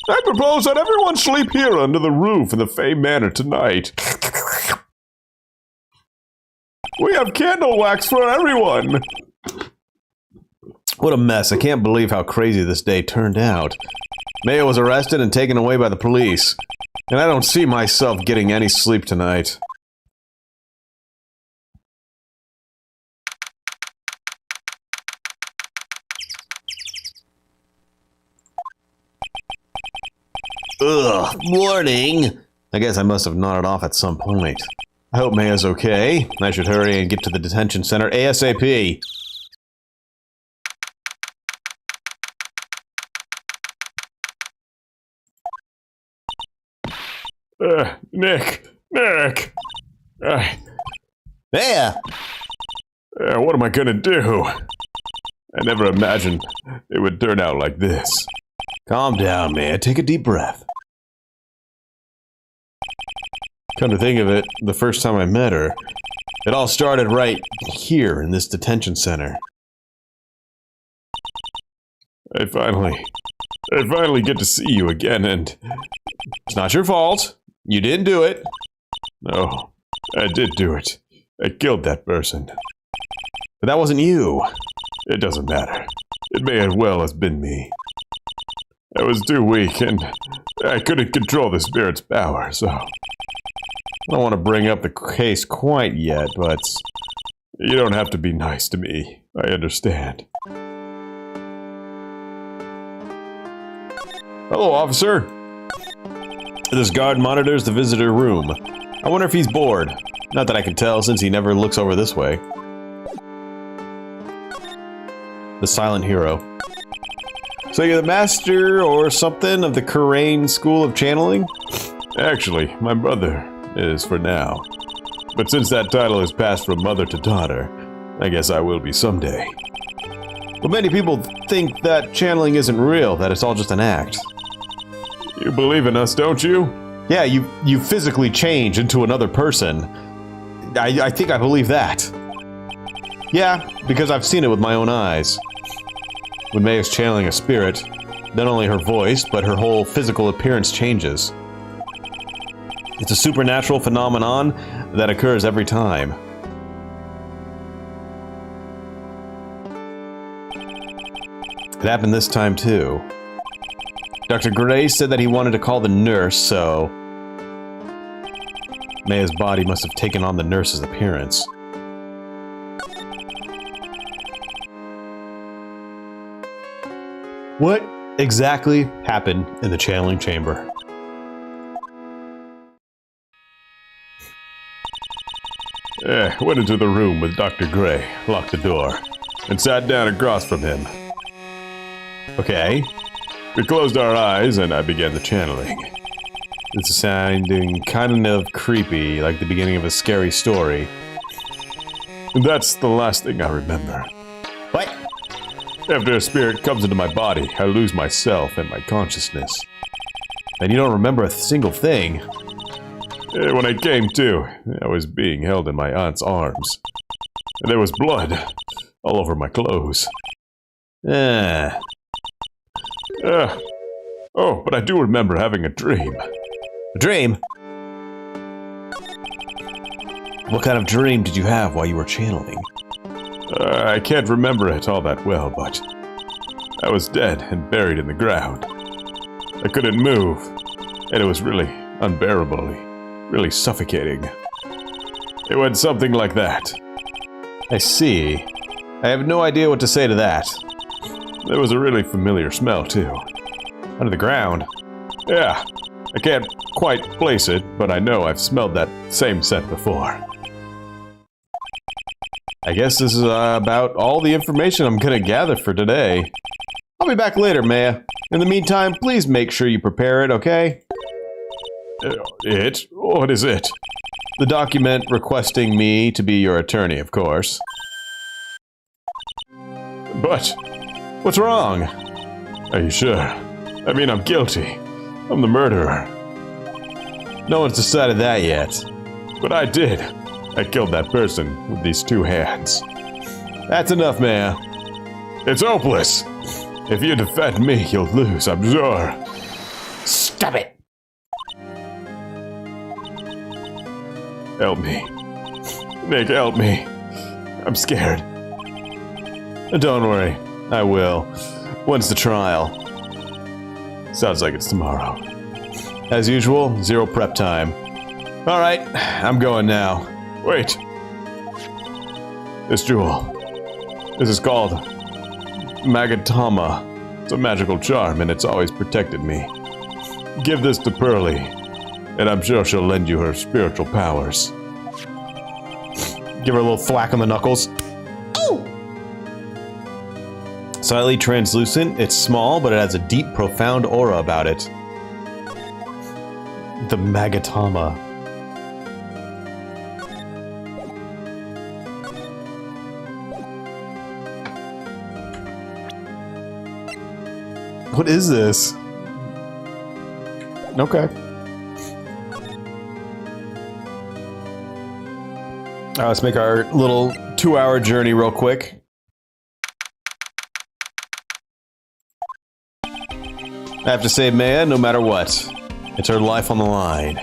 I propose that everyone sleep here under the roof in the Fay Manor tonight. We have candle wax for everyone. What a mess. I can't believe how crazy this day turned out. Maya was arrested and taken away by the police. And I don't see myself getting any sleep tonight. Ugh, Warning. I guess I must have nodded off at some point. I hope Maya's okay. I should hurry and get to the detention center ASAP. Nick. Yeah. What am I gonna do? I never imagined it would turn out like this. Calm down, man. Take a deep breath. Come to think of it, the first time I met her, it all started right here in this detention center. I finally get to see you again, and It's not your fault. You didn't do it. no, I did do it. I killed that person. But that wasn't you. It doesn't matter. It may as well have been me. I was too weak, and I couldn't control the spirit's power, so... I don't want to bring up the case quite yet, but... You don't have to be nice to me. I understand. Hello, officer. This guard monitors the visitor room. I wonder if he's bored. Not that I can tell, since he never looks over this way. The silent hero. So you're the master or something of the Kurain School of Channeling? Actually, my brother is for now. But since that title is passed from mother to daughter, I guess I will be someday. But many people think that channeling isn't real, that it's all just an act. You believe in us, don't you? Yeah, you physically change into another person. I think I believe that. Yeah, because I've seen it with my own eyes. When May is channeling a spirit, not only her voice, but her whole physical appearance changes. It's a supernatural phenomenon that occurs every time. It happened this time too. Dr. Gray said that he wanted to call the nurse, so... Maya's body must have taken on the nurse's appearance. What exactly happened in the channeling chamber? Went into the room with Dr. Gray, locked the door, and sat down across from him. Okay. We closed our eyes and I began the channeling. It's sounding kind of creepy, like the beginning of a scary story. And that's the last thing I remember. What? After a spirit comes into my body, I lose myself and my consciousness. And you don't remember a single thing. When I came to, I was being held in my aunt's arms. And there was blood all over my clothes. Oh, but I do remember having a dream. A dream? What kind of dream did you have while you were channeling? I can't remember it all that well, but I was dead and buried in the ground. I couldn't move, and it was really unbearably, really suffocating. It went something like that. I see. I have no idea what to say to that. There was a really familiar smell, too. Under the ground? Yeah. I can't quite place it, but I know I've smelled that same scent before. I guess this is about all the information I'm gonna gather for today. I'll be back later, Maya. In the meantime, please make sure you prepare it, okay? It? What is it? The document requesting me to be your attorney, of course. But... What's wrong? Are you sure? I mean, I'm guilty. I'm the murderer. No one's decided that yet. But I did. I killed that person with these two hands. That's enough, Maya. It's hopeless. If you defend me, you'll lose, I'm sure. Stop it! Help me. Nick, help me. I'm scared. Don't worry. I will. When's the trial? Sounds like it's tomorrow. As usual, 0 prep time. Alright, I'm going now. Wait. This jewel. This is called Magatama. It's a magical charm and it's always protected me. Give this to Pearlie, and I'm sure she'll lend you her spiritual powers. Give her a little thwack on the knuckles. Slightly translucent, it's small, but it has a deep, profound aura about it. The Magatama. What is this? Okay. Let's make our little 2-hour journey real quick. I have to save Maya no matter what. It's her life on the line.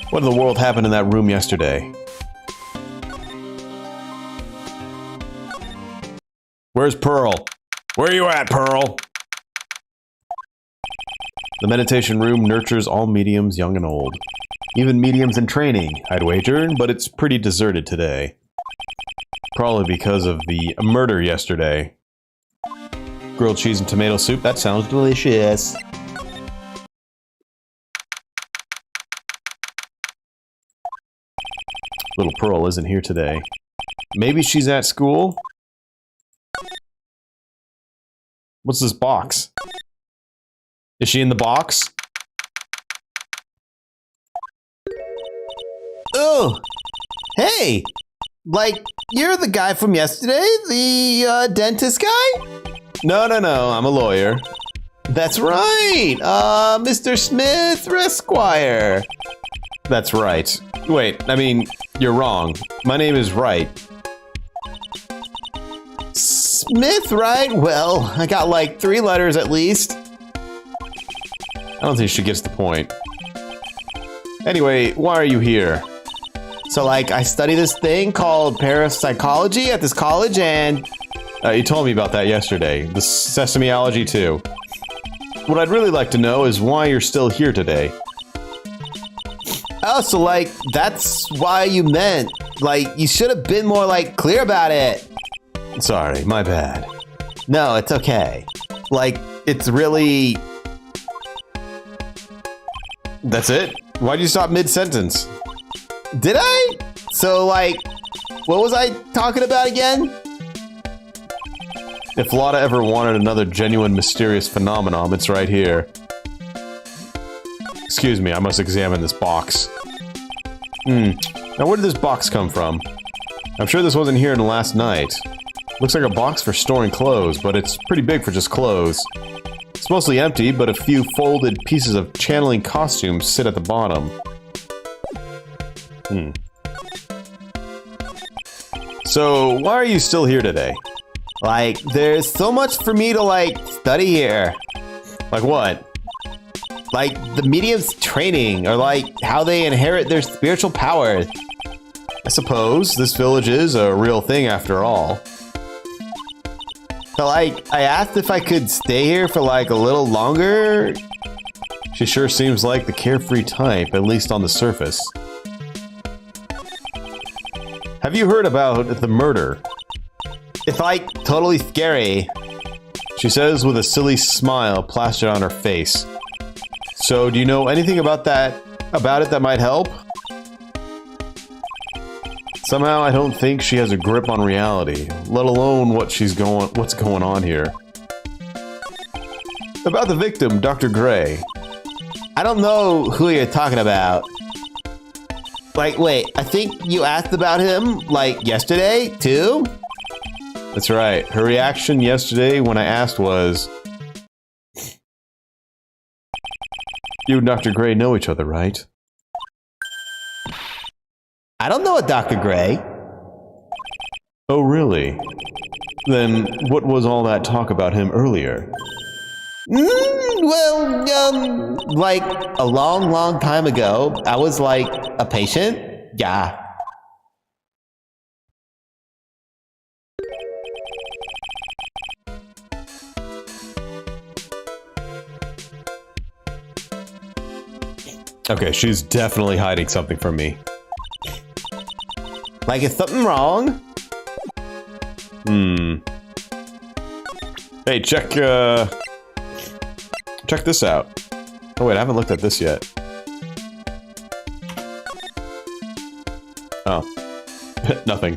What in the world happened in that room yesterday? Where's Pearl? Where are you at, Pearl? The meditation room nurtures all mediums, young and old. Even mediums in training, I'd wager, but it's pretty deserted today. Probably because of the murder yesterday. Grilled cheese and tomato soup, that sounds delicious. Little Pearl isn't here today. Maybe she's at school? What's this box? Is she in the box? Oh, hey, like, you're the guy from yesterday? The, dentist guy? No, I'm a lawyer. That's right, Mr. Smith Esquire. That's right. Wait, I mean, you're wrong. My name is Wright. Smith, right? Well, I got like 3 letters at least. I don't think she gets the point. Anyway, why are you here? So, like, I study this thing called parapsychology at this college, and... You told me about that yesterday. The sesamiology, too. What I'd really like to know is why you're still here today. Oh, so, like, that's why you meant. Like, you should have been more, like, clear about it. Sorry, my bad. No, it's okay. Like, it's really... That's it? Why'd you stop mid-sentence? Did I? So, like, what was I talking about again? If Lotta ever wanted another genuine mysterious phenomenon, it's right here. Excuse me, I must examine this box. Now where did this box come from? I'm sure this wasn't here in last night. Looks like a box for storing clothes, but it's pretty big for just clothes. It's mostly empty, but a few folded pieces of channeling costumes sit at the bottom. So, why are you still here today? Like, there's so much for me to, like, study here. Like what? Like, the medium's training, or, like, how they inherit their spiritual powers. I suppose this village is a real thing after all. So, like, I asked if I could stay here for, like, a little longer. She sure seems like the carefree type, at least on the surface. Have you heard about the murder? It's, like, totally scary. She says with a silly smile plastered on her face. So, do you know anything about it that might help? Somehow, I don't think she has a grip on reality, let alone what's going on here. About the victim, Dr. Gray. I don't know who you're talking about. Like, wait, I think you asked about him, like, yesterday, too? That's right. Her reaction yesterday when I asked was... You and Dr. Gray know each other, right? I don't know a Dr. Gray. Oh, really? Then what was all that talk about him earlier? Like, a long, long time ago, I was, like, a patient. Yeah. Okay, she's definitely hiding something from me. Like, is something wrong? Hey, check this out. Oh wait, I haven't looked at this yet. Oh. Nothing.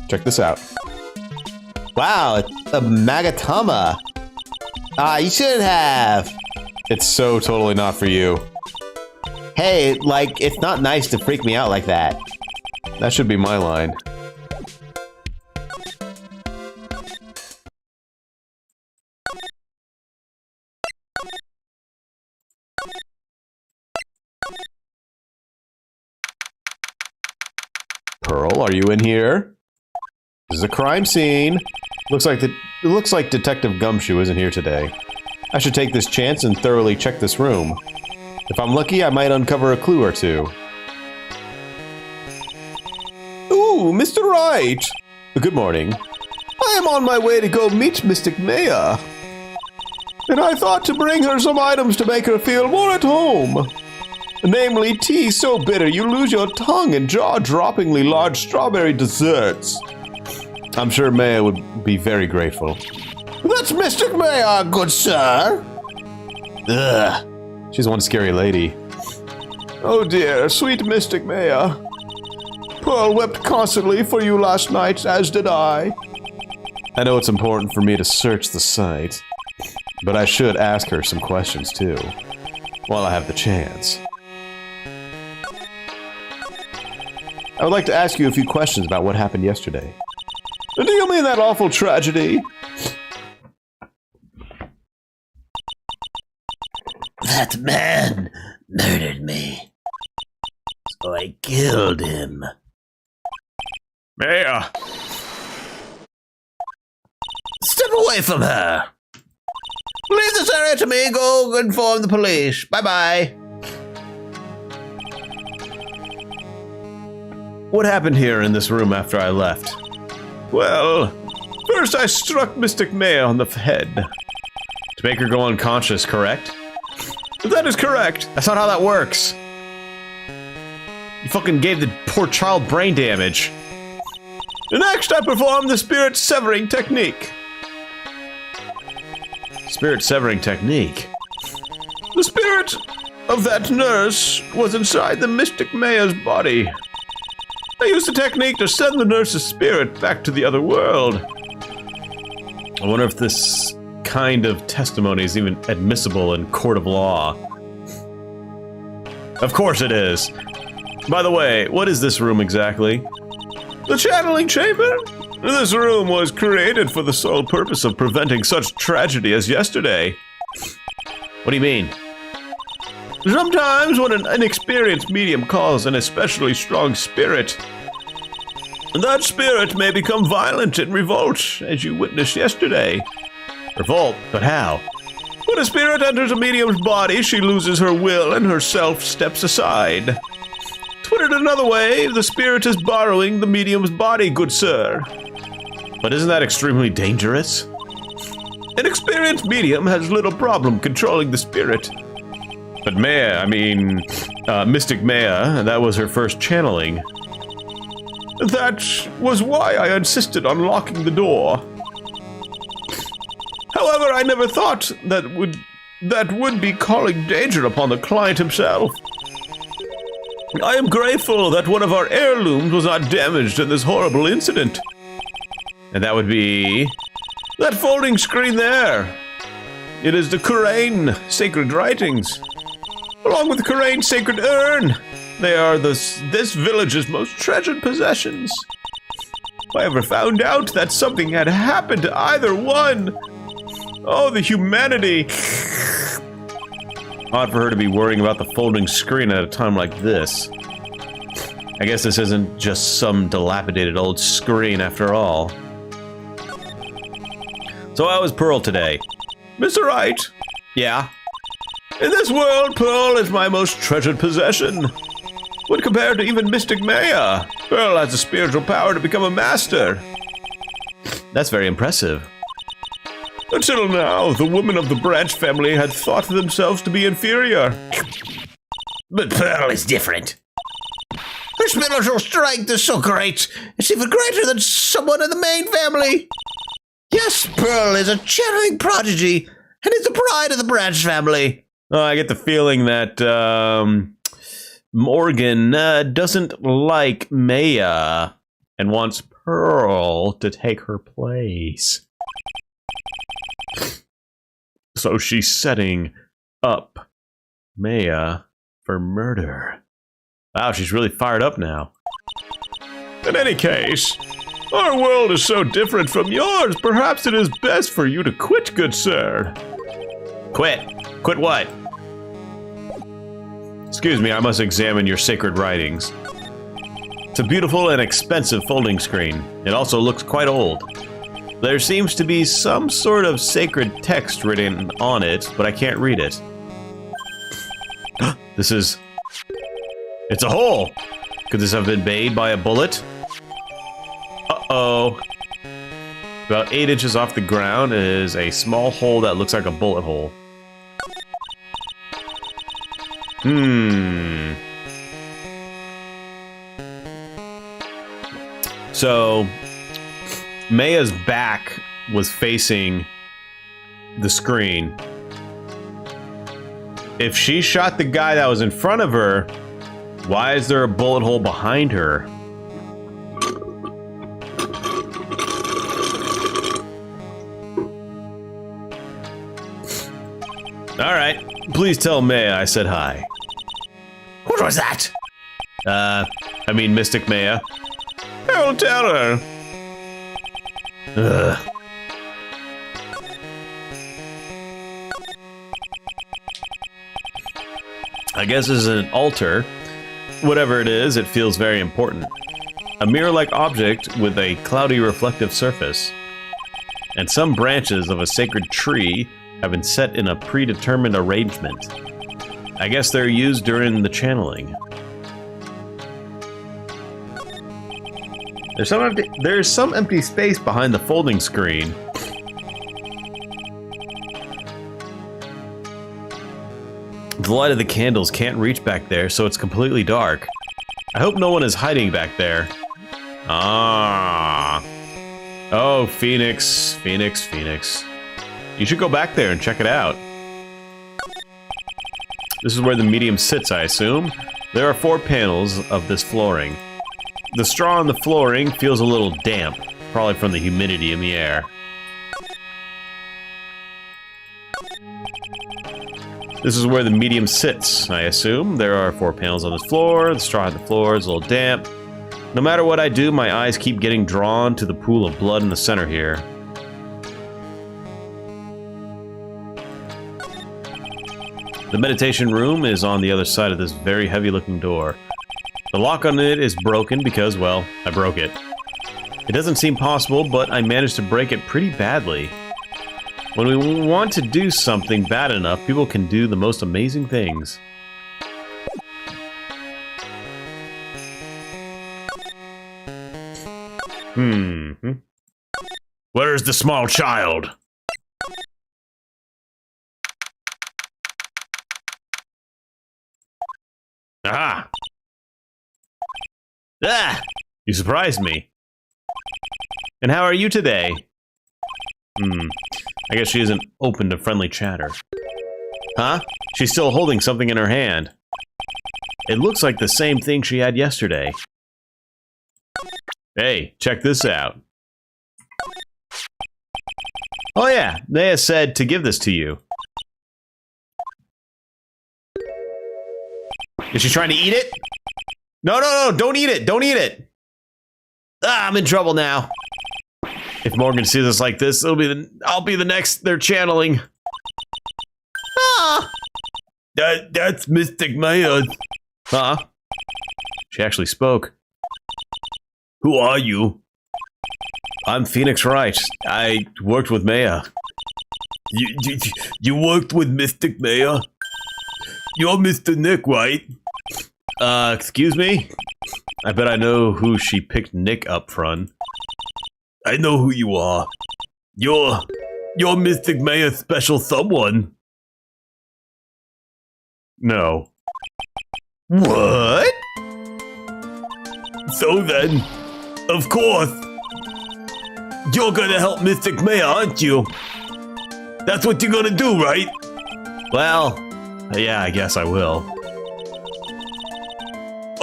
Check this out. Wow, it's a Magatama. You shouldn't have. It's so totally not for you. Hey, like, it's not nice to freak me out like that. That should be my line. Pearl, are you in here? This is a crime scene. It looks like Detective Gumshoe isn't here today. I should take this chance and thoroughly check this room. If I'm lucky, I might uncover a clue or two. Ooh, Mr. Wright! Good morning. I am on my way to go meet Mystic Maya. And I thought to bring her some items to make her feel more at home. Namely, tea so bitter you lose your tongue and jaw-droppingly large strawberry desserts. I'm sure Maya would be very grateful. That's Mystic Maya, good sir. Ugh. She's one scary lady. Oh dear, sweet Mystic Maya. Pearl wept constantly for you last night, as did I. I know it's important for me to search the site, but I should ask her some questions too, while I have the chance. I would like to ask you a few questions about what happened yesterday. Do you mean that awful tragedy? That man murdered me. So I killed him. Maya! Step away from her. Leave this area to me. Go inform the police. Bye-bye. What happened here in this room after I left? Well, first I struck Mystic Maya on the head. To make her go unconscious, correct? That is correct. That's not how that works. You fucking gave the poor child brain damage. Next, I performed the spirit severing technique. Spirit severing technique? The spirit of that nurse was inside the Mystic Maya's body. I used the technique to send the nurse's spirit back to the other world. I wonder if this kind of testimony is even admissible in court of law. Of course it is. By the way, what is this room exactly? The channeling chamber? This room was created for the sole purpose of preventing such tragedy as yesterday. What do you mean? Sometimes when an inexperienced medium calls an especially strong spirit, that spirit may become violent and revolt, as you witnessed yesterday. Revolt? But how? When a spirit enters a medium's body, she loses her will and her self steps aside. To put it another way, the spirit is borrowing the medium's body, good sir. But isn't that extremely dangerous? An experienced medium has little problem controlling the spirit. But Mystic Maya, that was her first channeling. That was why I insisted on locking the door. However, I never thought that would be calling danger upon the client himself. I am grateful that one of our heirlooms was not damaged in this horrible incident. And that would be that folding screen there. It is the Kurain sacred writings. Along with the Kurain sacred urn, they are this village's most treasured possessions. If I ever found out that something had happened to either one, oh, the humanity. Odd for her to be worrying about the folding screen at a time like this. I guess this isn't just some dilapidated old screen after all. So how was Pearl today? Mr. Wright? Yeah? In this world, Pearl is my most treasured possession. When compared to even Mystic Maya, Pearl has the spiritual power to become a master. That's very impressive. Until now, the women of the Branch family had thought themselves to be inferior. But Pearl is different. Her spiritual strength is so great, it's even greater than someone in the main family. Yes, Pearl is a channeling prodigy, and is the pride of the Branch family. I get the feeling that Morgan doesn't like Maya and wants Pearl to take her place. So she's setting up Maya for murder. Wow, she's really fired up now. In any case, our world is so different from yours, perhaps it is best for you to quit, good sir. Quit? Quit what? Excuse me, I must examine your sacred writings. It's a beautiful and expensive folding screen. It also looks quite old. There seems to be some sort of sacred text written on it, but I can't read it. It's a hole! Could this have been made by a bullet? Uh-oh. About 8 inches off the ground is a small hole that looks like a bullet hole. So, Maya's back was facing the screen. If she shot the guy that was in front of her, why is there a bullet hole behind her? Alright, please tell Maya I said hi. What was that? I mean Mystic Maya. I'll tell her. Ugh. I guess this is an altar. Whatever it is, it feels very important. A mirror-like object with a cloudy reflective surface. And some branches of a sacred tree have been set in a predetermined arrangement. I guess they're used during the channeling. There's some empty space behind the folding screen. The light of the candles can't reach back there, so it's completely dark. I hope no one is hiding back there. Ah. Oh, Phoenix, Phoenix, Phoenix. You should go back there and check it out. This is where the medium sits, I assume. There are 4 panels of this flooring. The straw on the flooring feels a little damp, probably from the humidity in the air. This is where the medium sits, I assume. There are 4 panels on this floor. The straw on the floor is a little damp. No matter what I do, my eyes keep getting drawn to the pool of blood in the center here. The meditation room is on the other side of this very heavy-looking door. The lock on it is broken because, well, I broke it. It doesn't seem possible, but I managed to break it pretty badly. When we want to do something bad enough, people can do the most amazing things. Where's the small child? Aha! Ah! You surprised me. And how are you today? I guess she isn't open to friendly chatter. Huh? She's still holding something in her hand. It looks like the same thing she had yesterday. Hey, check this out. Oh yeah, Naya said to give this to you. Is she trying to eat it? No, no, no, don't eat it, don't eat it! Ah, I'm in trouble now. If Morgan sees us like this, I'll be the next they're channeling. Ah! That's Mystic Maya. Huh? She actually spoke. Who are you? I'm Phoenix Wright. I worked with Maya. You worked with Mystic Maya? You're Mr. Nick, right? Excuse me? I bet I know who she picked Nick up from. I know who you are. You're Mystic Maya's special someone. No. What? So then, of course, you're gonna help Mystic Maya, aren't you? That's what you're gonna do, right? Well, yeah, I guess I will.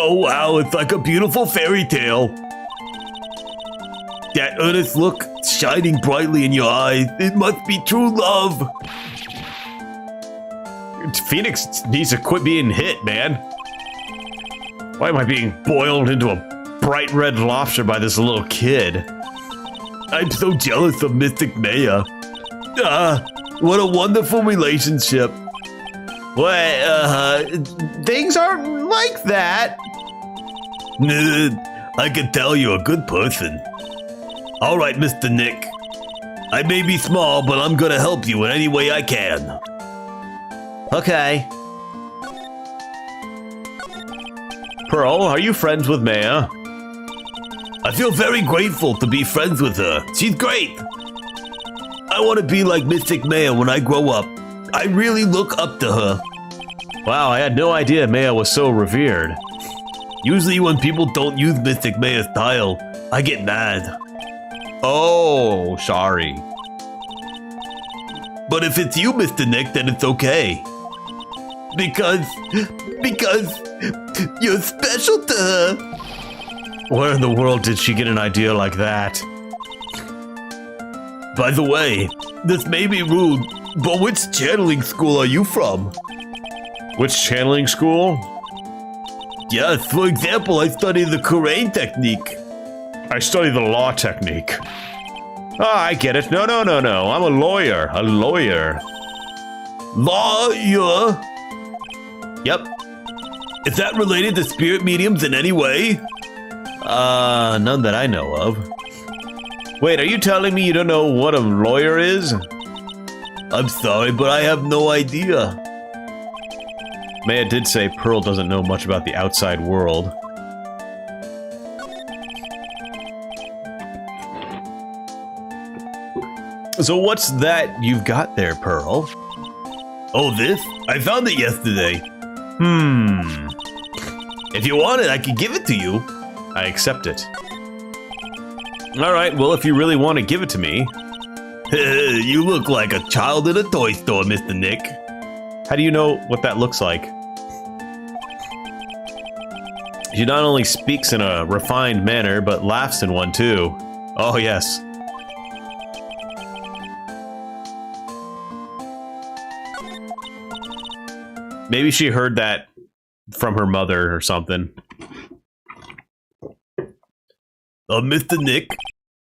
Oh wow, it's like a beautiful fairy tale. That earnest look shining brightly in your eyes, it must be true love. Phoenix needs to quit being hit, man. Why am I being boiled into a bright red lobster by this little kid? I'm so jealous of Mystic Maya. Ah, what a wonderful relationship. What, things aren't like that. I can tell you're a good person. All right, Mr. Nick. I may be small, but I'm gonna help you in any way I can. Okay. Pearl, are you friends with Maya? I feel very grateful to be friends with her. She's great. I want to be like Mystic Maya when I grow up. I really look up to her. Wow, I had no idea Maya was so revered. Usually when people don't use Mystic Maya's style, I get mad. Oh, sorry. But if it's you, Mr. Nick, then it's okay. Because you're special to her. Where in the world did she get an idea like that? By the way, this may be rude, but which channeling school are you from? Which channeling school? Yes, for example, I study the Kurain technique. I study the law technique. Ah, I get it. No. I'm a lawyer. A lawyer. Lawyer? Yep. Is that related to spirit mediums in any way? None that I know of. Wait, are you telling me you don't know what a lawyer is? I'm sorry, but I have no idea. Maya did say Pearl doesn't know much about the outside world. So what's that you've got there, Pearl? Oh, this? I found it yesterday. If you want it, I can give it to you. I accept it. Alright, well if you really want to give it to me. You look like a child in a toy store, Mr. Nick. How do you know what that looks like? She not only speaks in a refined manner, but laughs in one too. Oh yes. Maybe she heard that from her mother or something. Mr. Nick?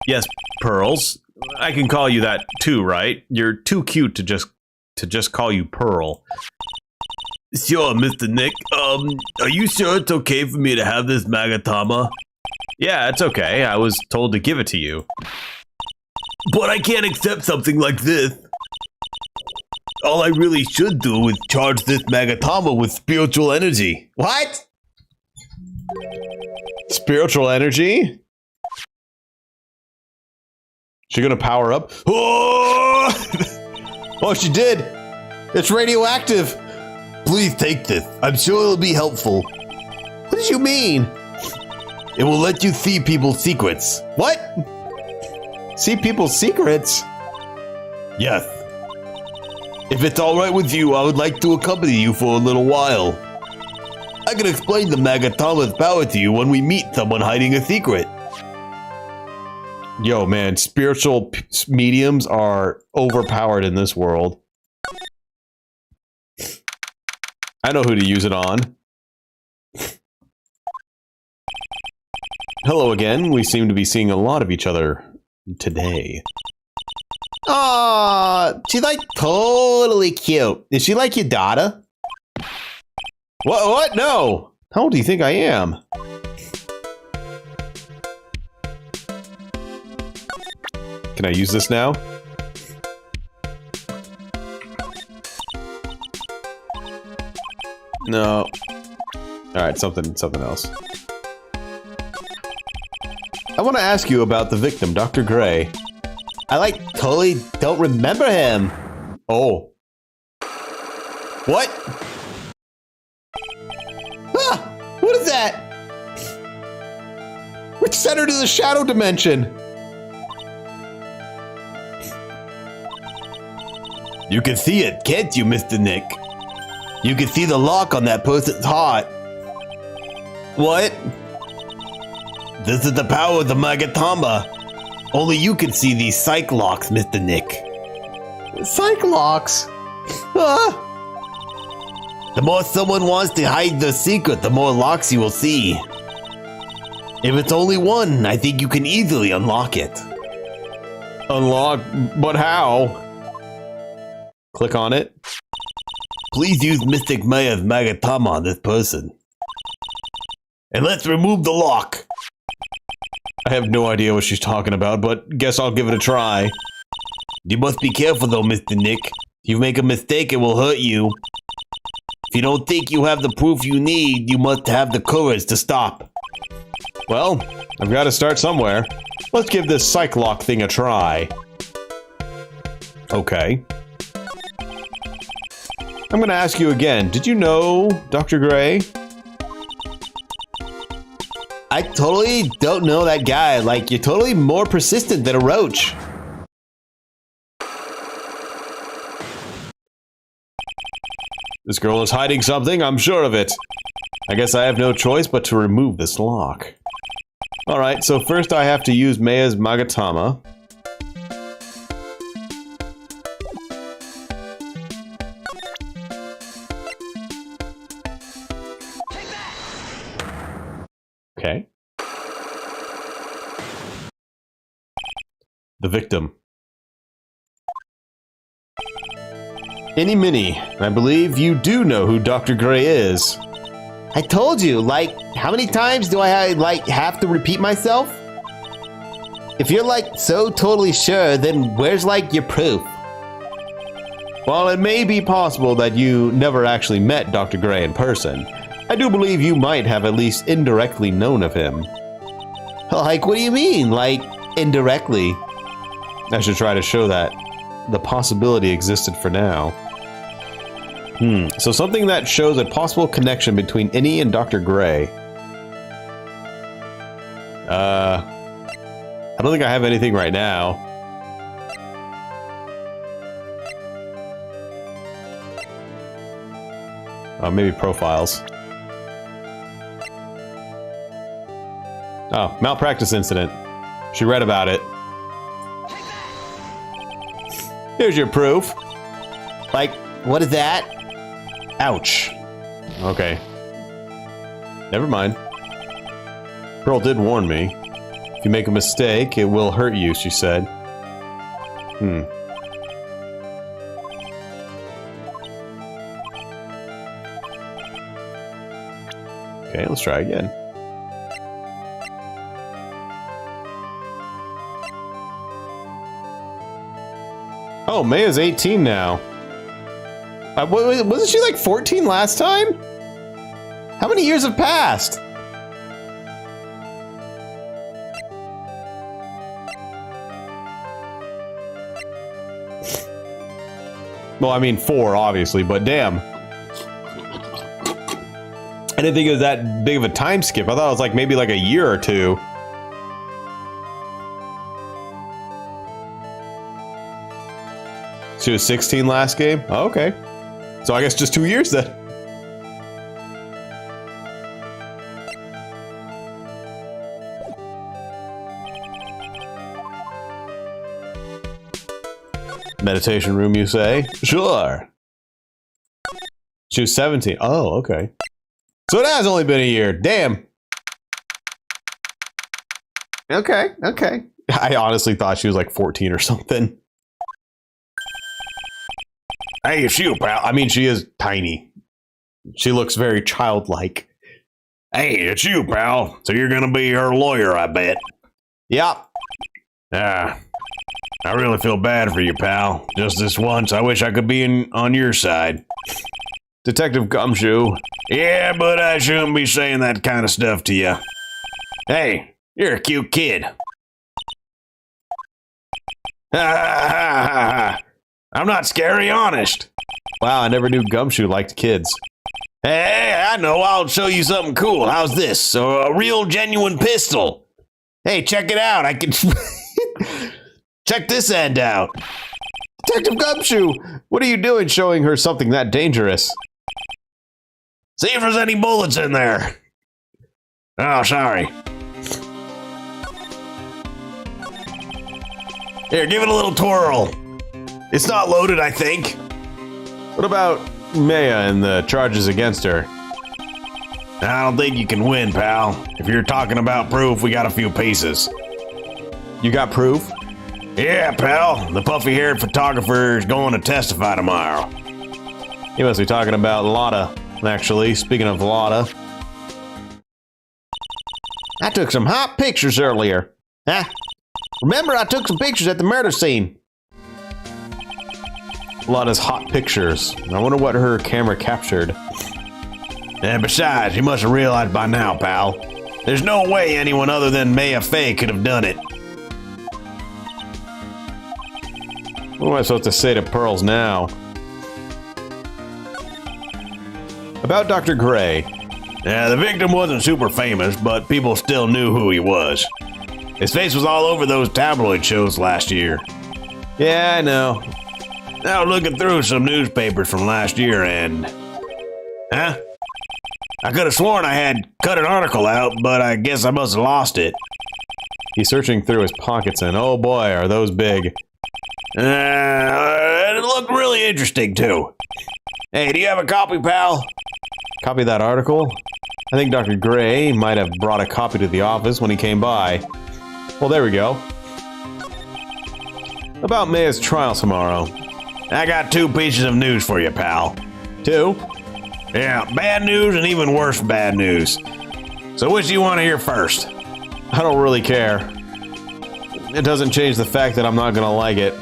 Yes, Pearls. I can call you that too, right? You're too cute to just call you Pearl. Sure, Mr. Nick. Are you sure it's okay for me to have this Magatama? Yeah, it's okay. I was told to give it to you. But I can't accept something like this. All I really should do is charge this Magatama with spiritual energy. What? Spiritual energy? She gonna power up? Oh! Oh, she did. It's radioactive. Please take this. I'm sure it'll be helpful. What did you mean? It will let you see people's secrets. What? See people's secrets? Yes. If it's alright with you, I would like to accompany you for a little while. I can explain the Magatama's power to you when we meet someone hiding a secret. Yo, man, spiritual mediums are overpowered in this world. I know who to use it on. Hello again. We seem to be seeing a lot of each other today. Aw, she's like totally cute. Is she like your daughter? What? No! How old do you think I am? Can I use this now? No. Alright, something else. I want to ask you about the victim, Dr. Gray. I totally don't remember him. Oh. What? Ah! What is that? Which sent her to the shadow dimension? You can see it, can't you, Mr. Nick? You can see the lock on that person's heart. What? This is the power of the Magatama. Only you can see these psych locks, Mr. Nick. Psych locks? Ah! The more someone wants to hide their secret, the more locks you will see. If it's only one, I think you can easily unlock it. Unlock? But how? Click on it. Please use Mystic Maya's Magatama on this person. And let's remove the lock. I have no idea what she's talking about, but guess I'll give it a try. You must be careful though, Mr. Nick. If you make a mistake, it will hurt you. If you don't think you have the proof you need, you must have the courage to stop. Well, I've got to start somewhere. Let's give this psych lock thing a try. Okay. I'm gonna ask you again. Did you know Dr. Gray? I totally don't know that guy. Like, you're totally more persistent than a roach. This girl is hiding something, I'm sure of it. I guess I have no choice but to remove this lock. Alright, so first I have to use Maya's Magatama. Okay. The victim. Any Mini, I believe you do know who Dr. Gray is. I told you, like, how many times do I, like, have to repeat myself? If you're, like, so totally sure, then where's, like, your proof? While it may be possible that you never actually met Dr. Gray in person, I do believe you might have at least indirectly known of him. Like, what do you mean? Like, indirectly? I should try to show that the possibility existed for now. So something that shows a possible connection between Innie and Dr. Gray. I don't think I have anything right now. Maybe profiles. Oh, malpractice incident. She read about it. Here's your proof. Like, what is that? Ouch. Okay. Never mind. Pearl did warn me. If you make a mistake, it will hurt you, she said. Okay, let's try again. Oh, Maya's 18 now. Wasn't she like 14 last time? How many years have passed? Well, I mean 4, obviously, but damn. I didn't think it was that big of a time skip. I thought it was like maybe like a year or two. She was 16 last game? Oh, okay. So I guess just 2 years then. Meditation room, you say? Sure. She was 17. Oh, okay. So it has only been a year. Damn. Okay, okay. I honestly thought she was like 14 or something. Hey, it's you, pal. I mean, she is tiny. She looks very childlike. Hey, it's you, pal. So you're gonna be her lawyer, I bet. Yep. I really feel bad for you, pal. Just this once, I wish I could be on your side. Detective Gumshoe. Yeah, but I shouldn't be saying that kind of stuff to you. Hey, you're a cute kid. I'm not scary, honest. Wow, I never knew Gumshoe liked kids. Hey, I know. I'll show you something cool. How's this? A real genuine pistol. Hey, check it out. I can... Check this end out. Detective Gumshoe, what are you doing showing her something that dangerous? See if there's any bullets in there. Oh, sorry. Here, give it a little twirl. It's not loaded, I think. What about Maya and the charges against her? I don't think you can win, pal. If you're talking about proof, we got a few pieces. You got proof? Yeah, pal. The puffy-haired photographer is going to testify tomorrow. You must be talking about Lotta, actually. Speaking of Lotta. I took some hot pictures earlier. Huh? Remember, I took some pictures at the murder scene. A lot of hot pictures. I wonder what her camera captured. And besides, you must have realized by now, pal. There's no way anyone other than Maya Fey could have done it. What am I supposed to say to Pearls now? About Dr. Gray. Yeah, the victim wasn't super famous, but people still knew who he was. His face was all over those tabloid shows last year. Yeah, I know. Now looking through some newspapers from last year and... Huh? I could have sworn I had cut an article out, but I guess I must have lost it. He's searching through his pockets and oh boy, are those big. It looked really interesting too. Hey, do you have a copy, pal? Copy that article? I think Dr. Gray might have brought a copy to the office when he came by. Well, there we go. About Maya's trial tomorrow. I got 2 pieces of news for you, pal. 2? Yeah, bad news and even worse bad news. So which do you want to hear first? I don't really care. It doesn't change the fact that I'm not gonna like it.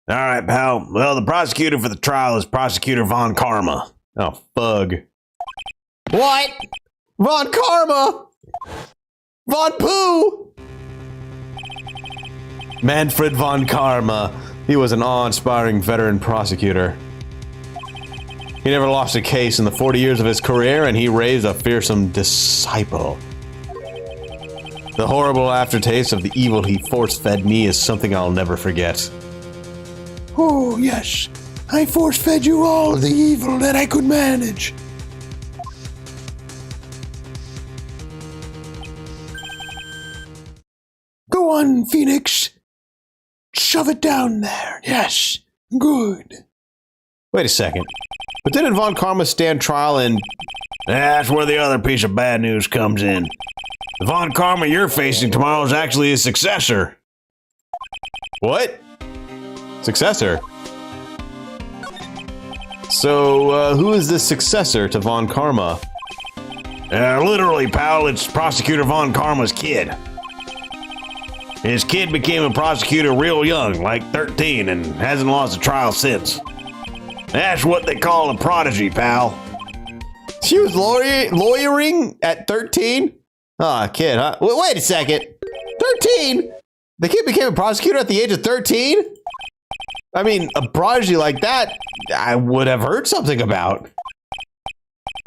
Alright, pal. Well, the prosecutor for the trial is Prosecutor Von Karma. Oh, fug. What? Von Karma? Von Pooh? Manfred von Karma. He was an awe-inspiring veteran prosecutor. He never lost a case in the 40 years of his career, and he raised a fearsome disciple. The horrible aftertaste of the evil he force-fed me is something I'll never forget. Oh, yes. I force-fed you all the evil that I could manage. Go on, Phoenix. Shove it down there. Yes. Good. Wait a second. But didn't Von Karma stand trial in... That's where the other piece of bad news comes in. The Von Karma you're facing tomorrow is actually his successor. What? Successor? So, who is this successor to Von Karma? Literally, pal, it's Prosecutor Von Karma's kid. His kid became a prosecutor real young, like 13, and hasn't lost a trial since. That's what they call a prodigy, pal. She was lawyering at 13? Ah, kid, huh? Wait a second. 13? The kid became a prosecutor at the age of 13? I mean, a prodigy like that, I would have heard something about.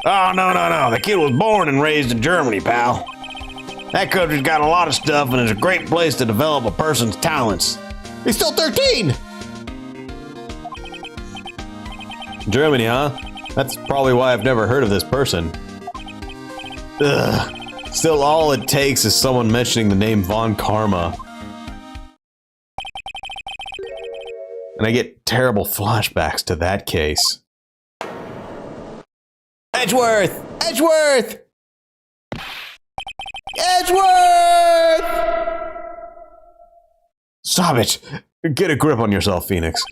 Oh, no. The kid was born and raised in Germany, pal. That country's got a lot of stuff and is a great place to develop a person's talents. He's still 13! Germany, huh? That's probably why I've never heard of this person. Ugh. Still, all it takes is someone mentioning the name Von Karma. And I get terrible flashbacks to that case. Edgeworth! Edgeworth! Edgeworth! Stop it! Get a grip on yourself, Phoenix.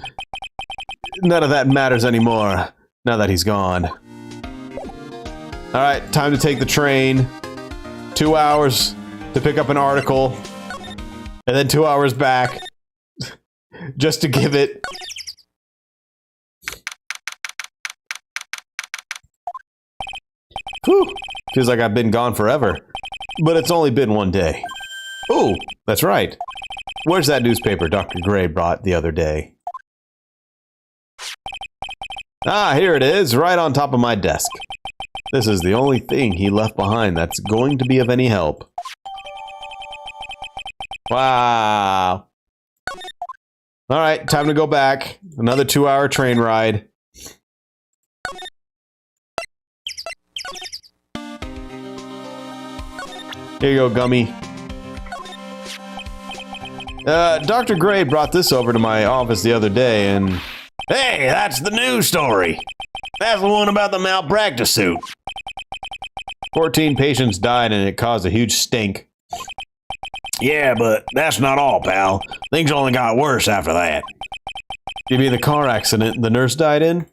None of that matters anymore, now that he's gone. Alright, time to take the train. 2 hours to pick up an article. And then 2 hours back. Just to give it... Whew! Feels like I've been gone forever. But it's only been 1 day. Ooh, that's right. Where's that newspaper Dr. Gray brought the other day? Ah, here it is, right on top of my desk. This is the only thing he left behind that's going to be of any help. Wow. Alright, time to go back. Another 2-hour train ride. Here you go, Gummy. Dr. Gray brought this over to my office the other day, and... Hey, that's the news story. That's the one about the malpractice suit. 14 patients died and it caused a huge stink. Yeah, but that's not all, pal. Things only got worse after that. You mean the car accident the nurse died in?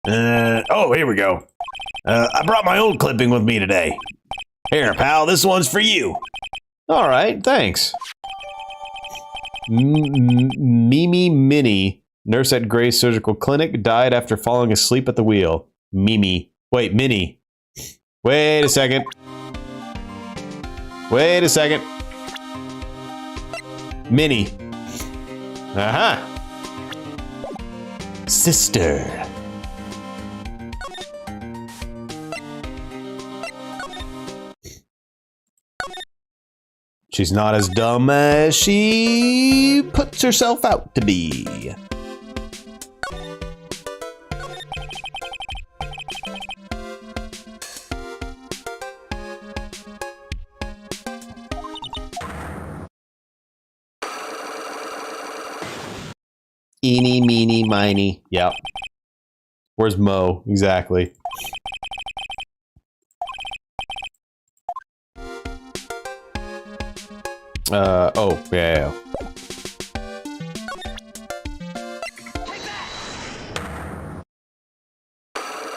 Oh, here we go. I brought my old clipping with me today. Here, pal, this one's for you. All right, thanks. Mimi Minnie, nurse at Gray's Surgical Clinic, died after falling asleep at the wheel. Mimi. Wait, Minnie. Wait a second. Wait a second. Minnie. Aha. Sister. She's not as dumb as she puts herself out to be. Eeny, meeny, miny. Yep. Where's Mo? Exactly. Oh, yeah.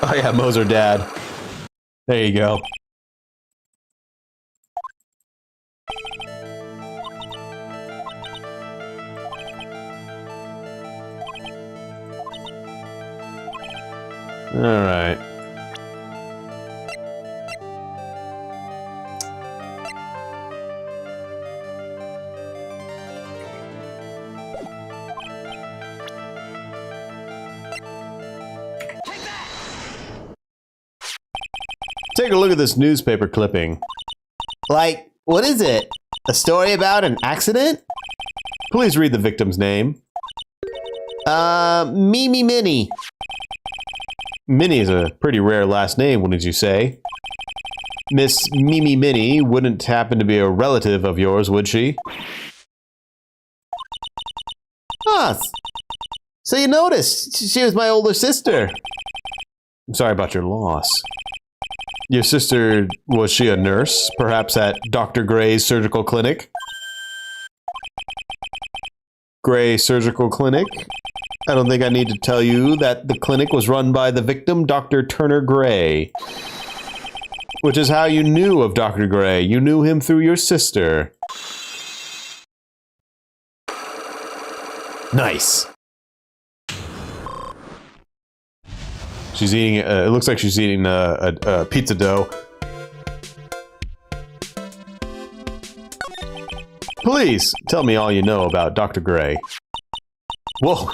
Oh yeah, Mo's her dad. There you go. All right. Take a look at this newspaper clipping. Like, what is it? A story about an accident? Please read the victim's name. Mimi Minnie. Minnie is a pretty rare last name, wouldn't you say? Miss Mimi Minnie wouldn't happen to be a relative of yours, would she? Huh. So you noticed she was my older sister. I'm sorry about your loss. Your sister, was she a nurse? Perhaps at Dr. Gray's Surgical Clinic? Gray Surgical Clinic? I don't think I need to tell you that the clinic was run by the victim, Dr. Turner Gray. Which is how you knew of Dr. Gray. You knew him through your sister. Nice. She's eating, it looks like she's eating a pizza dough. Please, tell me all you know about Dr. Gray. Whoa.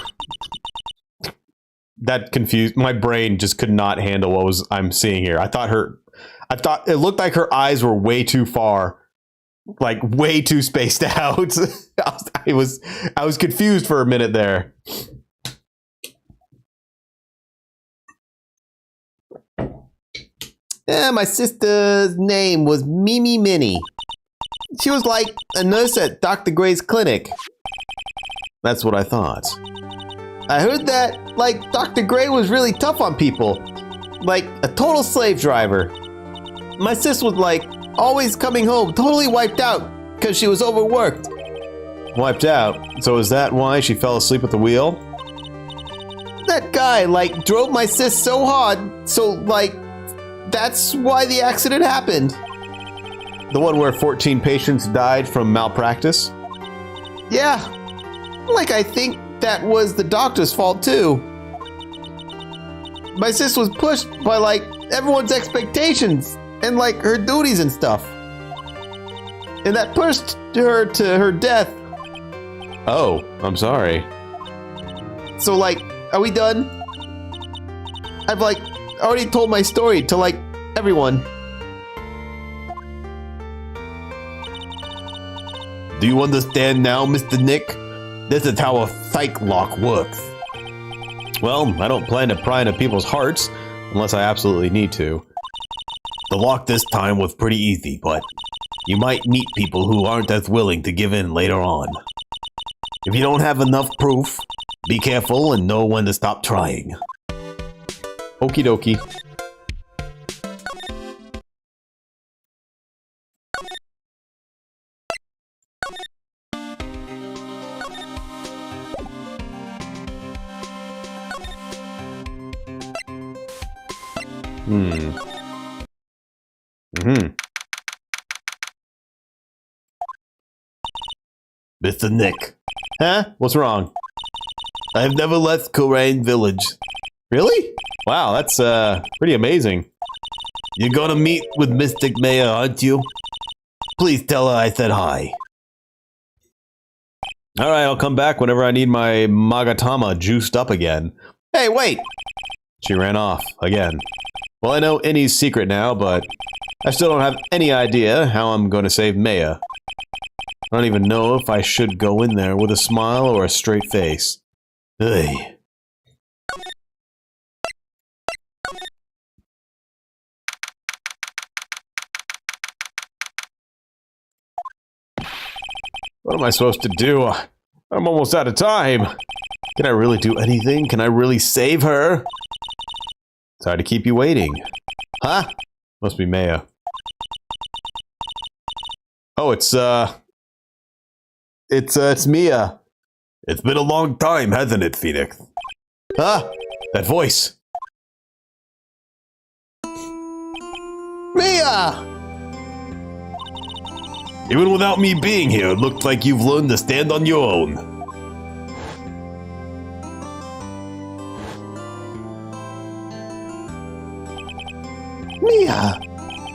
That confused, my brain just could not handle what I'm seeing here. I thought it looked like her eyes were way too far. Like, way too spaced out. I was confused for a minute there. Yeah, my sister's name was Mimi Minnie. She was like a nurse at Dr. Gray's clinic. That's what I thought. I heard that, like, Dr. Gray was really tough on people. Like, a total slave driver. My sis was, like, always coming home totally wiped out because she was overworked. Wiped out? So is that why she fell asleep at the wheel? That guy, like, drove my sis so hard, so, like, that's why the accident happened. The one where 14 patients died from malpractice? Yeah. Like, I think that was the doctor's fault, too. My sis was pushed by, like, everyone's expectations and, like, her duties and stuff. And that pushed her to her death. Oh, I'm sorry. So, like, are we done? I've, like, already told my story to, like, everyone. Do you understand now, Mr. Nick? This is how a psych lock works. Well, I don't plan to pry into people's hearts unless I absolutely need to. The lock this time was pretty easy, but you might meet people who aren't as willing to give in later on. If you don't have enough proof, be careful and know when to stop trying. Okie dokie. Mr. Nick, Huh? What's wrong? I have never left Corain Village. Really? Wow, that's pretty amazing. You're gonna meet with Mystic Maya, aren't you? Please tell her I said hi. All right, I'll come back whenever I need my Magatama juiced up again. Hey, wait! She ran off again. Well, I know Innie's secret now, but I still don't have any idea how I'm going to save Maya. I don't even know if I should go in there with a smile or a straight face. Hey. What am I supposed to do? I'm almost out of time. Can I really do anything? Can I really save her? Sorry to keep you waiting. Huh? Must be Maya. Oh, it's Mia. It's been a long time, hasn't it, Phoenix? Huh? That voice. Mia! Even without me being here, it looks like you've learned to stand on your own. Mia!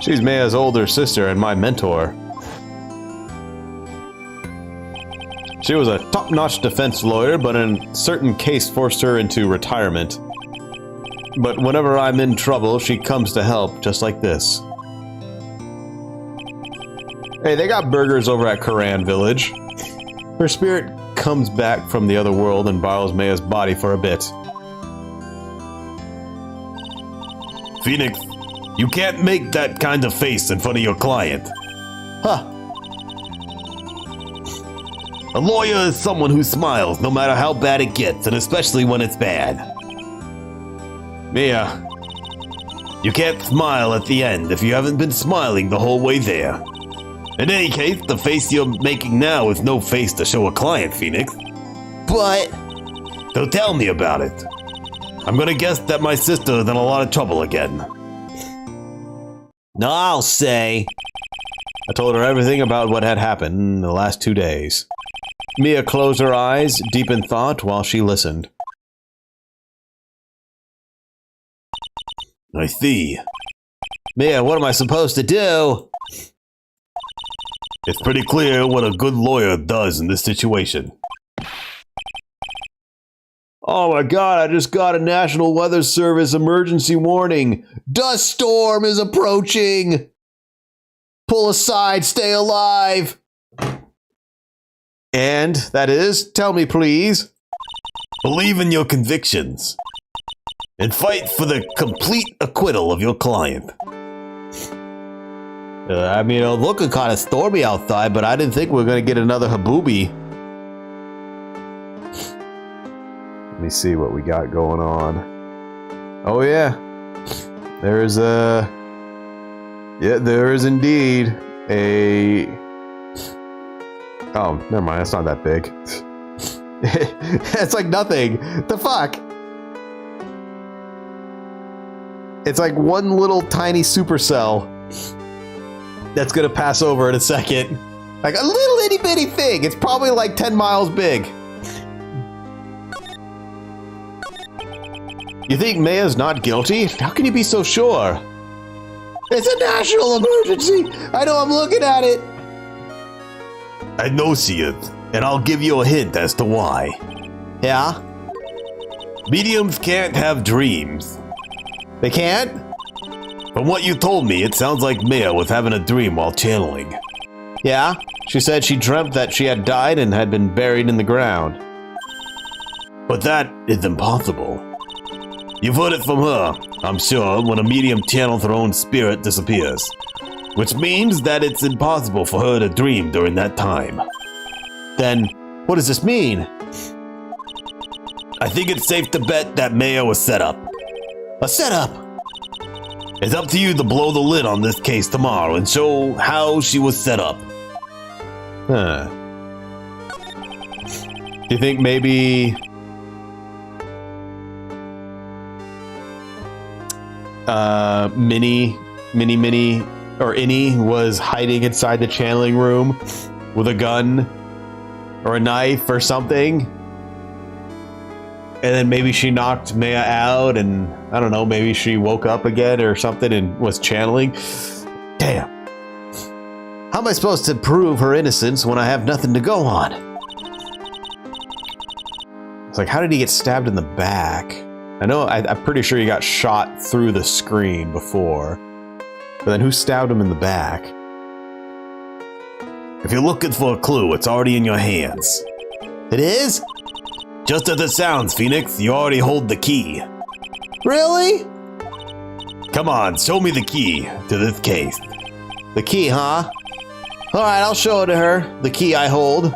She's Maya's older sister and my mentor. She was a top-notch defense lawyer, but in a certain case forced her into retirement. But whenever I'm in trouble, she comes to help, just like this. Hey, they got burgers over at Koran Village. Her spirit comes back from the other world and borrows Maya's body for a bit. Phoenix, you can't make that kind of face in front of your client. Huh. A lawyer is someone who smiles no matter how bad it gets, and especially when it's bad. Mia. You can't smile at the end if you haven't been smiling the whole way there. In any case, the face you're making now is no face to show a client, Phoenix. But... So tell me about it. I'm gonna guess that my sister is in a lot of trouble again. I'll say... I told her everything about what had happened in the last 2 days. Mia closed her eyes, deep in thought, while she listened. I see. Mia, what am I supposed to do? It's pretty clear what a good lawyer does in this situation. Oh my god, I just got a National Weather Service emergency warning. Dust storm is approaching! Pull aside, stay alive! And, that is, tell me please. Believe in your convictions. And fight for the complete acquittal of your client. I mean, it's looking kind of stormy outside, but I didn't think we were going to get another Habubi. Let me see what we got going on. Oh yeah. There's a... Yeah, there is indeed a... Oh, never mind, that's not that big. It's like nothing. The fuck? It's like one little tiny supercell that's gonna pass over in a second. Like a little itty bitty thing. It's probably like 10 miles big. You think Maya's not guilty? How can you be so sure? It's a national emergency! I know, I'm looking at it! I know she is, and I'll give you a hint as to why. Yeah? Mediums can't have dreams. They can't? From what you told me, it sounds like Maya was having a dream while channeling. Yeah? She said she dreamt that she had died and had been buried in the ground. But that is impossible. You've heard it from her, I'm sure, when a medium channels her own spirit disappears. Which means that it's impossible for her to dream during that time. Then, what does this mean? I think it's safe to bet that Maya was set up. A setup! It's up to you to blow the lid on this case tomorrow and show how she was set up. Huh. Do you think maybe... Innie was hiding inside the channeling room with a gun or a knife or something. And then maybe she knocked Maya out and I don't know, maybe she woke up again or something and was channeling. Damn. How am I supposed to prove her innocence when I have nothing to go on? It's like, how did he get stabbed in the back? I know, I'm pretty sure he got shot through the screen before. But then who stabbed him in the back? If you're looking for a clue, it's already in your hands. It is? Just as it sounds, Phoenix, you already hold the key. Really? Come on, show me the key to this case. The key, huh? Alright, I'll show it to her. The key I hold.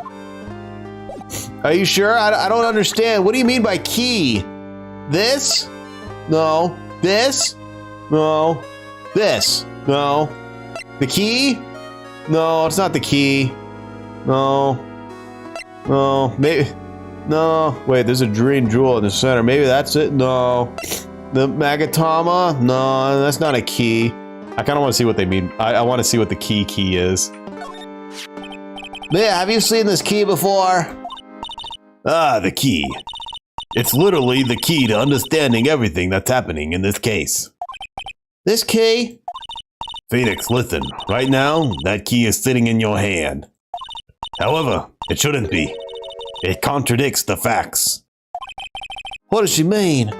Are you sure? I don't understand. What do you mean by key? This? No. This? No. This? No. The key? No, it's not the key. No. No. Maybe. No. Wait, there's a green jewel in the center. Maybe that's it? No. The Magatama? No, that's not a key. I kind of want to see what they mean. I want to see what the key is. Yeah, have you seen this key before? Ah, the key. It's literally the key to understanding everything that's happening in this case. This key? Phoenix, listen. Right now, that key is sitting in your hand. However, it shouldn't be. It contradicts the facts. What does she mean?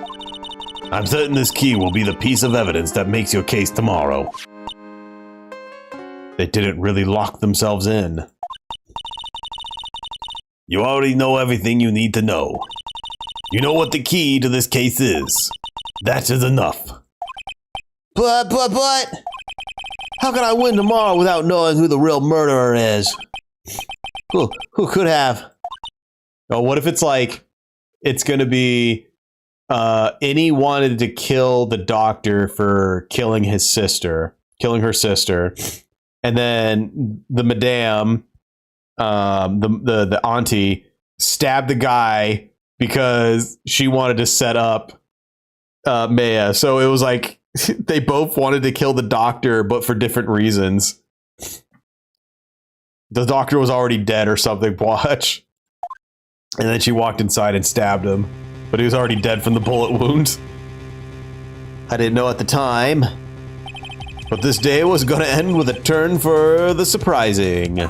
I'm certain this key will be the piece of evidence that makes your case tomorrow. They didn't really lock themselves in. You already know everything you need to know. You know what the key to this case is. That is enough. But, how can I win tomorrow without knowing who the real murderer is? Who could have? Oh, what if it's like, it's gonna be, Innie wanted to kill the doctor for killing her sister, and then the madame, the auntie, stabbed the guy because she wanted to set up Maya. So it was like they both wanted to kill the doctor, but for different reasons. The doctor was already dead or something. Watch. And then she walked inside and stabbed him, but he was already dead from the bullet wounds. I didn't know at the time, but this day was going to end with a turn for the surprising.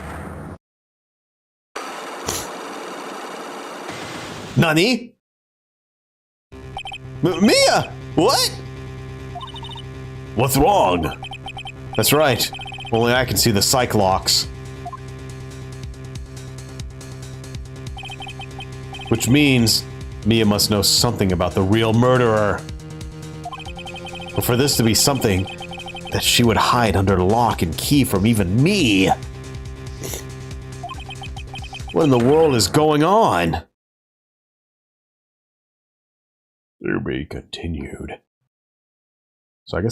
Nani? Mia! What? What's wrong? That's right. Only I can see the Cyclops. Which means Mia must know something about the real murderer. But for this to be something that she would hide under lock and key from even me. What in the world is going on? To be continued. So I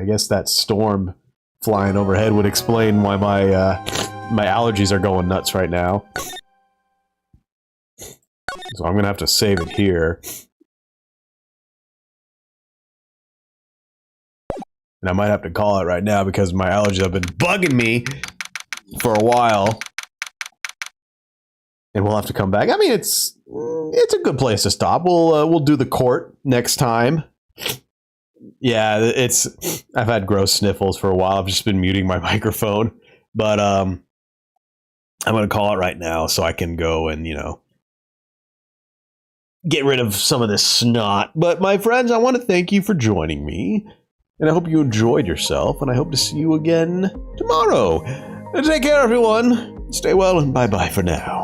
guess that storm flying overhead would explain why my allergies are going nuts right now. So I'm gonna have to save it here. And I might have to call it right now because my allergies have been bugging me for a while. And we'll have to come back. I mean, it's a good place to stop. We'll do the court next time. Yeah, I've had gross sniffles for a while. I've just been muting my microphone. But I'm gonna call it right now so I can go and, get rid of some of this snot. But my friends, I want to thank you for joining me. And I hope you enjoyed yourself. And I hope to see you again tomorrow. Take care, everyone. Stay well and bye-bye for now.